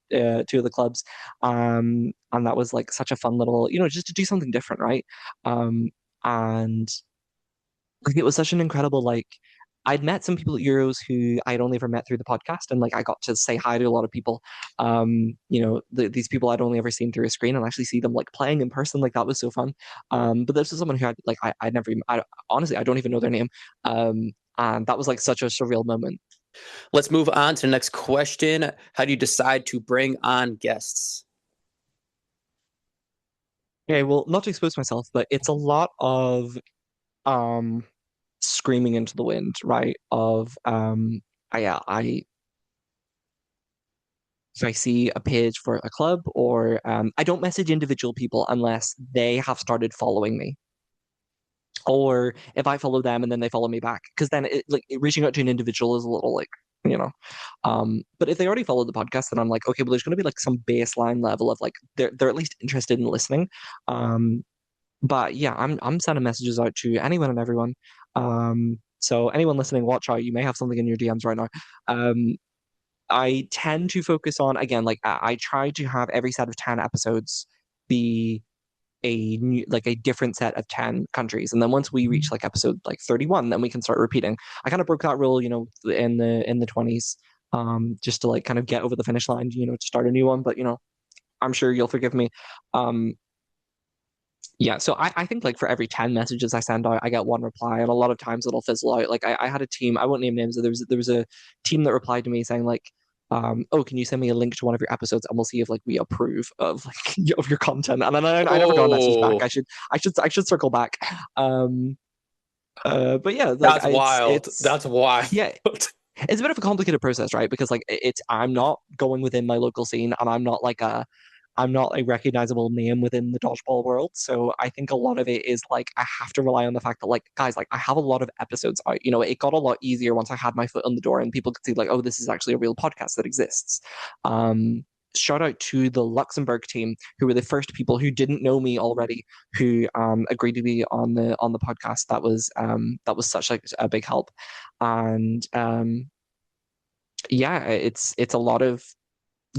two of the clubs. And that was like such a fun little, just to do something different, right? And like it was such an incredible, like, I'd met some people at Euros who I'd only ever met through the podcast, and like I got to say hi to a lot of people. These people I'd only ever seen through a screen, and actually see them like playing in person. Like that was so fun. But this was someone who I'd never even, honestly, I don't even know their name. And that was like such a surreal moment. Let's move on to the next question. How do you decide to bring on guests? Okay, well, not to expose myself, but it's a lot of um screaming into the wind, right? Of I if I see a page for a club, or I don't message individual people unless they have started following me, or if I follow them and then they follow me back, because then reaching out to an individual is a little like, you know. But if they already follow the podcast, then I'm like, okay, well, there's going to be like some baseline level of like they're at least interested in listening. But yeah, I'm sending messages out to anyone and everyone. So anyone listening, watch out. You may have something in your DMs right now. I tend to focus on, again, like I try to have every set of 10 episodes be a new, like a different set of 10 countries. And then once we reach like episode like 31, then we can start repeating. I kind of broke that rule, in the 20s, just to like kind of get over the finish line, to start a new one. But I'm sure you'll forgive me. Yeah, so I think like for every 10 messages I send out, I get one reply, and a lot of times it'll fizzle out. Like I had a team, I won't name names, there was a team that replied to me saying like, oh, can you send me a link to one of your episodes and we'll see if like we approve of like of your content. And then I never got a message back. I should circle back. But yeah, like, That's wild. That's wild. Yeah. It's a bit of a complicated process, right? Because like I'm not going within my local scene, and I'm not a recognizable name within the dodgeball world. So I think a lot of it is like I have to rely on the fact that like, guys, like I have a lot of episodes out. It got a lot easier once I had my foot on the door and people could see like, oh, this is actually a real podcast that exists. Shout out to the Luxembourg team, who were the first people who didn't know me already, who agreed to be on the podcast. That was such like a big help. And yeah, it's a lot of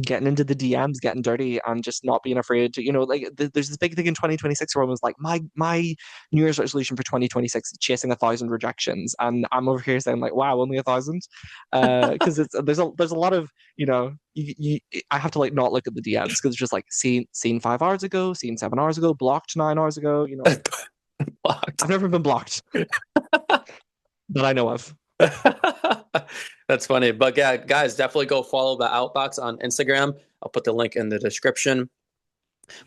getting into the DMs, getting dirty, and just not being afraid to, like there's this big thing in 2026 where everyone's like, my New Year's resolution for 2026 is chasing 1,000 rejections, and I'm over here saying like, wow, only 1,000, because there's a lot of, I have to like not look at the DMs because it's just like seen 5 hours ago, seen 7 hours ago, blocked 9 hours ago, Blocked. I've never been blocked that I know of. That's funny. But yeah, guys, definitely go follow the Outbox on Instagram. I'll put the link in the description.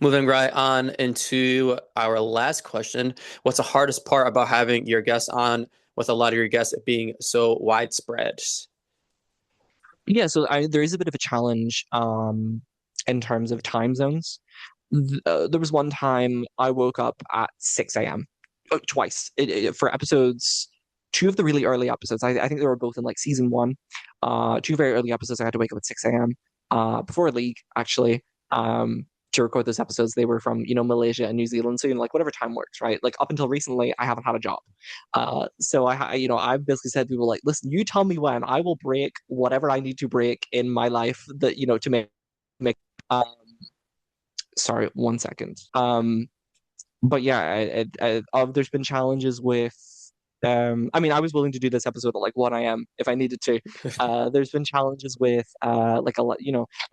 Moving right on into our last question. What's the hardest part about having your guests on, with a lot of your guests being so widespread? Yeah, so there is a bit of a challenge in terms of time zones. There was one time I woke up at 6 a.m. Twice for episodes. Two of the really early episodes, I think they were both in like season 1. Two very early episodes, I had to wake up at 6 a.m. Before League, actually. to record those episodes, they were from, Malaysia and New Zealand. So, like whatever time works, right? Like up until recently, I haven't had a job. So I've basically said to people like, listen, you tell me when I will break whatever I need to break in my life that, to make, um, sorry, 1 second. But yeah, there's been challenges with I mean, I was willing to do this episode at like 1 a.m. if I needed to. There's been challenges with like not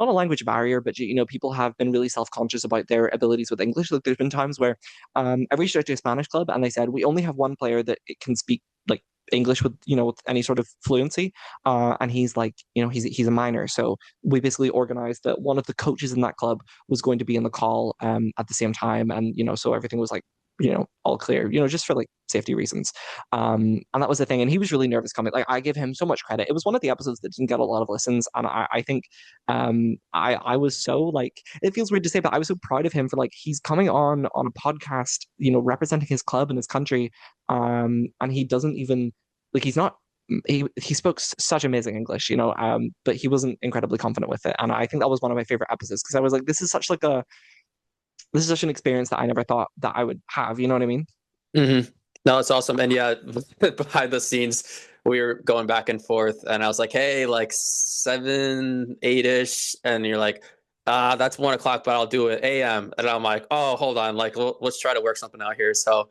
a language barrier, but people have been really self-conscious about their abilities with English. Like there's been times where I reached out to a Spanish club and they said we only have one player that can speak like English with with any sort of fluency, and he's like he's a minor. So we basically organized that one of the coaches in that club was going to be in the call at the same time, and so everything was like all clear, just for like safety reasons. And that was the thing. And he was really nervous coming. Like I give him so much credit. It was one of the episodes that didn't get a lot of listens. And I think I was so like, it feels weird to say, but I was so proud of him for like, he's coming on a podcast, representing his club and his country. And he doesn't even like, he spoke such amazing English, but he wasn't incredibly confident with it. And I think that was one of my favorite episodes because I was like, this is such an experience that I never thought that I would have. You know what I mean? Mm-hmm. No, it's awesome. And yeah, behind the scenes, we were going back and forth, and I was like, "Hey, like 7, 8-ish," and you're like, that's 1 o'clock, but I'll do it a.m." And I'm like, "Oh, hold on, like let's try to work something out here." So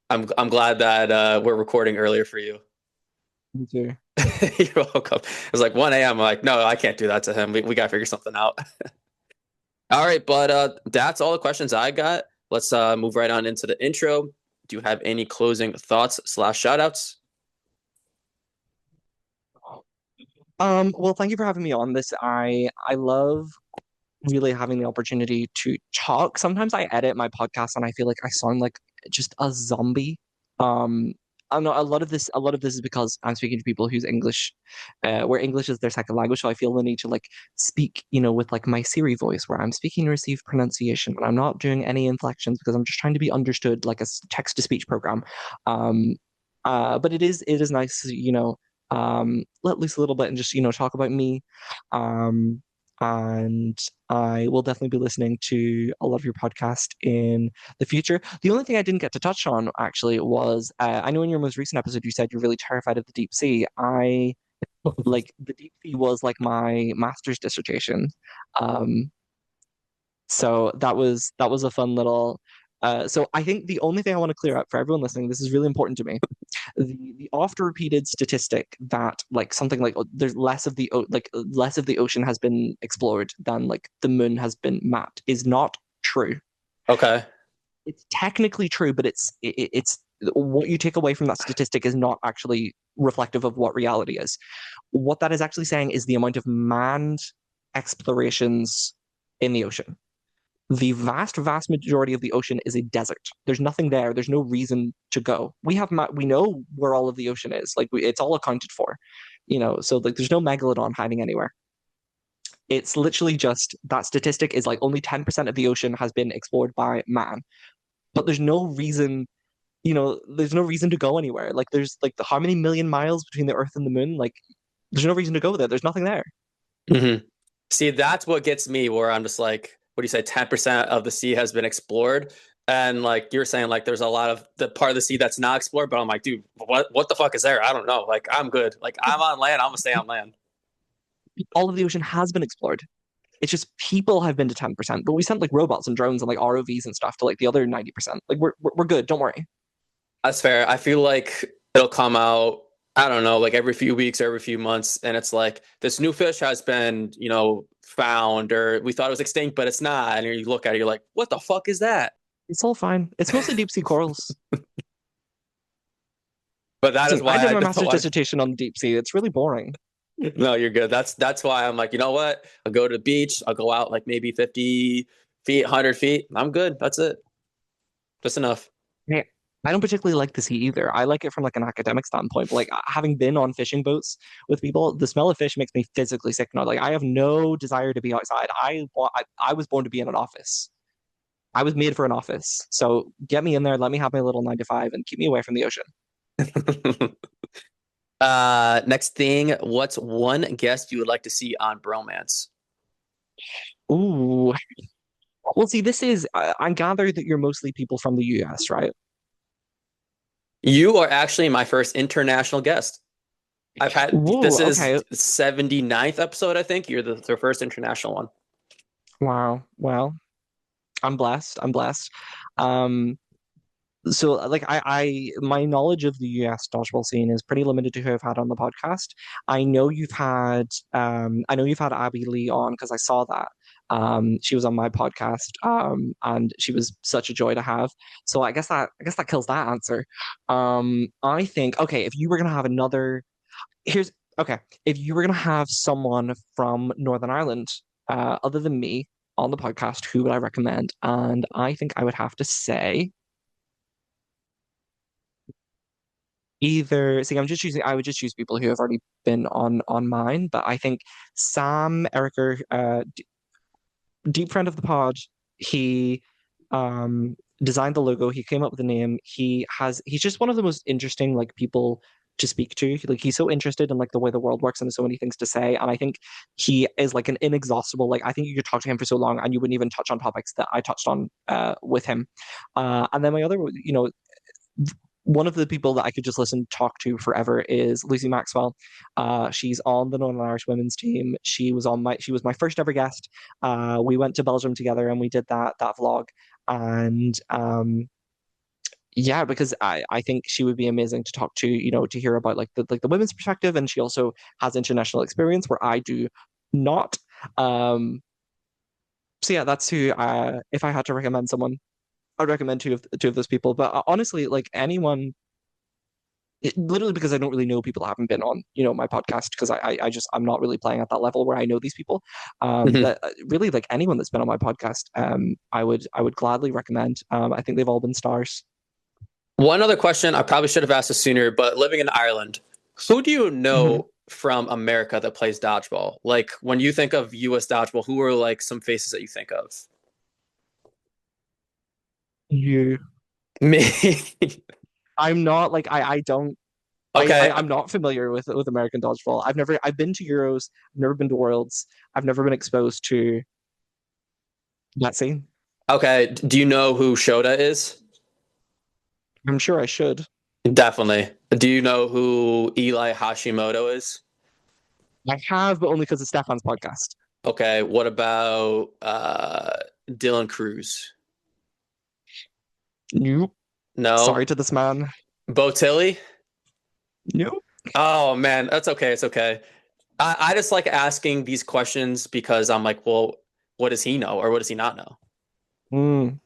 I'm glad that we're recording earlier for you. Me too. You're welcome. It was like 1 a.m. I'm like, no, I can't do that to him. We gotta figure something out. All right, but that's all the questions I got. Let's move right on into the intro. Do you have any closing thoughts / shout outs? Well, thank you for having me on this. I love really having the opportunity to talk. Sometimes I edit my podcast and I feel like I sound like just a zombie. I know a lot of this is because I'm speaking to people whose English, where English is their second language. So I feel the need to like speak, with like my Siri voice, where I'm speaking to receive pronunciation, but I'm not doing any inflections because I'm just trying to be understood like a text to speech program. Um, but it is nice, let loose a little bit and just talk about me. Um, and I will definitely be listening to a lot of your podcast in the future. The only thing I didn't get to touch on actually was I know in your most recent episode you said you're really terrified of the deep sea. I like the deep sea was like my master's dissertation. Um, so that was a fun little. So I think the only thing I want to clear up for everyone listening, this is really important to me. The oft repeated statistic that like something like there's less of the ocean has been explored than like the moon has been mapped is not true. Okay. It's technically true, but it's what you take away from that statistic is not actually reflective of what reality is. What that is actually saying is the amount of manned explorations in the ocean. The vast, vast majority of the ocean is a desert. There's nothing there. There's no reason to go. We know where all of the ocean is. Like it's all accounted for, So like, there's no megalodon hiding anywhere. It's literally just that statistic is like only 10% of the ocean has been explored by man, but there's no reason. There's no reason to go anywhere. Like there's like how many million miles between the Earth and the Moon? Like there's no reason to go there. There's nothing there. Mm-hmm. See, that's what gets me where I'm just like, what do you say, 10% of the sea has been explored? And like you're saying, like there's a lot of the part of the sea that's not explored, but I'm like, dude, what the fuck is there? I don't know. Like I'm good. Like I'm on land, I'm gonna stay on land. All of the ocean has been explored. It's just people have been to 10%, but we sent like robots and drones and like ROVs and stuff to like the other 90%. Like we're good. Don't worry. That's fair. I feel like it'll come out, I don't know, like every few weeks or every few months, and it's like this new fish has been, found, or we thought it was extinct, but it's not. And you look at it, you're like, what the fuck is that? It's all fine. It's mostly deep sea corals. But that is why I did my master's dissertation on the deep sea. It's really boring. No, you're good. That's why I'm like, you know what? I'll go to the beach. I'll go out like maybe 50 feet, 100 feet. I'm good. That's it. Just enough. Yeah. I don't particularly like the sea either. I like it from like an academic standpoint. But like having been on fishing boats with people, the smell of fish makes me physically sick now. Like I have no desire to be outside. I was born to be in an office. I was made for an office. So get me in there, let me have my little 9 to 5 and keep me away from the ocean. Next thing, what's one guest you would like to see on Bromance? Ooh. Well, see, this is I gather that you're mostly people from the US, right? You are actually my first international guest. Whoa, This is okay. 79th episode, I think. You're the first international one. Wow. Well, I'm blessed. I'm blessed. Um, so like my knowledge of the US dodgeball scene is pretty limited to who I've had on the podcast. I know you've had Abby Lee on because I saw that. She was on my podcast, and she was such a joy to have. So I guess that kills that answer. I think okay, if you were gonna have another here's okay, if you were gonna have someone from Northern Ireland, other than me on the podcast, who would I recommend? And I think I would have to say either see, I would just choose people who have already been on mine, but I think Sam Ericer, deep friend of the pod, he designed the logo, he came up with the name. He's just one of the most interesting like people to speak to. Like he's so interested in like the way the world works and there's so many things to say. And I think he is like an inexhaustible, like I think you could talk to him for so long and you wouldn't even touch on topics that I touched on with him. And then my other, one of the people that I could just listen talk to forever is Lucy Maxwell. She's on the Northern Irish women's team. She was my first ever guest. We went to Belgium together and we did that vlog. And yeah, because I think she would be amazing to talk to, to hear about like the women's perspective. And she also has international experience where I do not. Um, so yeah, that's who if I had to recommend someone, I'd recommend two of those people. But honestly, like anyone literally because I don't really know people that haven't been on, my podcast because I'm not really playing at that level where I know these people. Mhm. That really like anyone that's been on my podcast, I would gladly recommend. I think they've all been stars. One other question, I probably should have asked this sooner, but living in Ireland, who do you Mhm. know from America that plays dodgeball? Like when you think of US dodgeball, who are like some faces that you think of? You, Me. I'm not like I don't Okay. I'm not familiar with American dodgeball. I've been to Euros, I've never been to Worlds, I've never been exposed to that scene. Okay. Do you know who Shota is? I'm sure I should. Definitely. Do you know who Eli Hashimoto is? I have, but only because of Stefan's podcast. Okay. What about Dylan Cruz? Nope. No. Sorry to this man. Bo Tilly? Nope. Oh man, that's okay. It's okay. I just like asking these questions because I'm like, well, what does he know or what does he not know? Mm.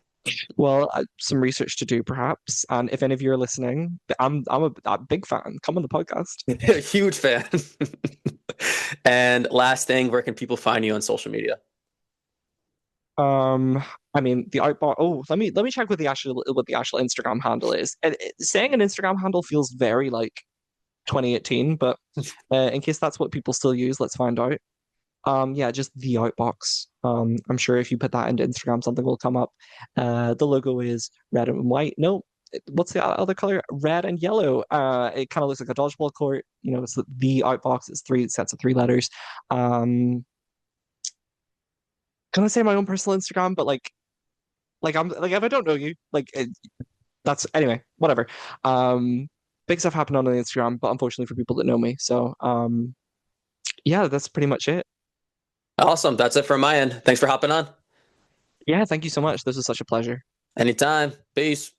Well, some research to do, perhaps. And if any of you are listening, I'm a big fan. Come on the podcast. Huge fan. And last thing, where can people find you on social media? Um, I mean the outbox. Oh, let me check what the actual Instagram handle is. Saying an Instagram handle feels very like 2018, but in case that's what people still use, let's find out. Yeah, just the outbox. I'm sure if you put that into Instagram, something will come up. The logo is red and white. No, what's the other color? Red and yellow. It kind of looks like a dodgeball court. It's the outbox. It's three sets of three letters. Um, can I say my own personal Instagram? But like I'm like if I don't know you, that's anyway, whatever. Big stuff happened on the Instagram, but unfortunately for people that know me. So yeah, that's pretty much it. Awesome. That's it from my end. Thanks for hopping on. Yeah, thank you so much. This was such a pleasure. Anytime. Peace.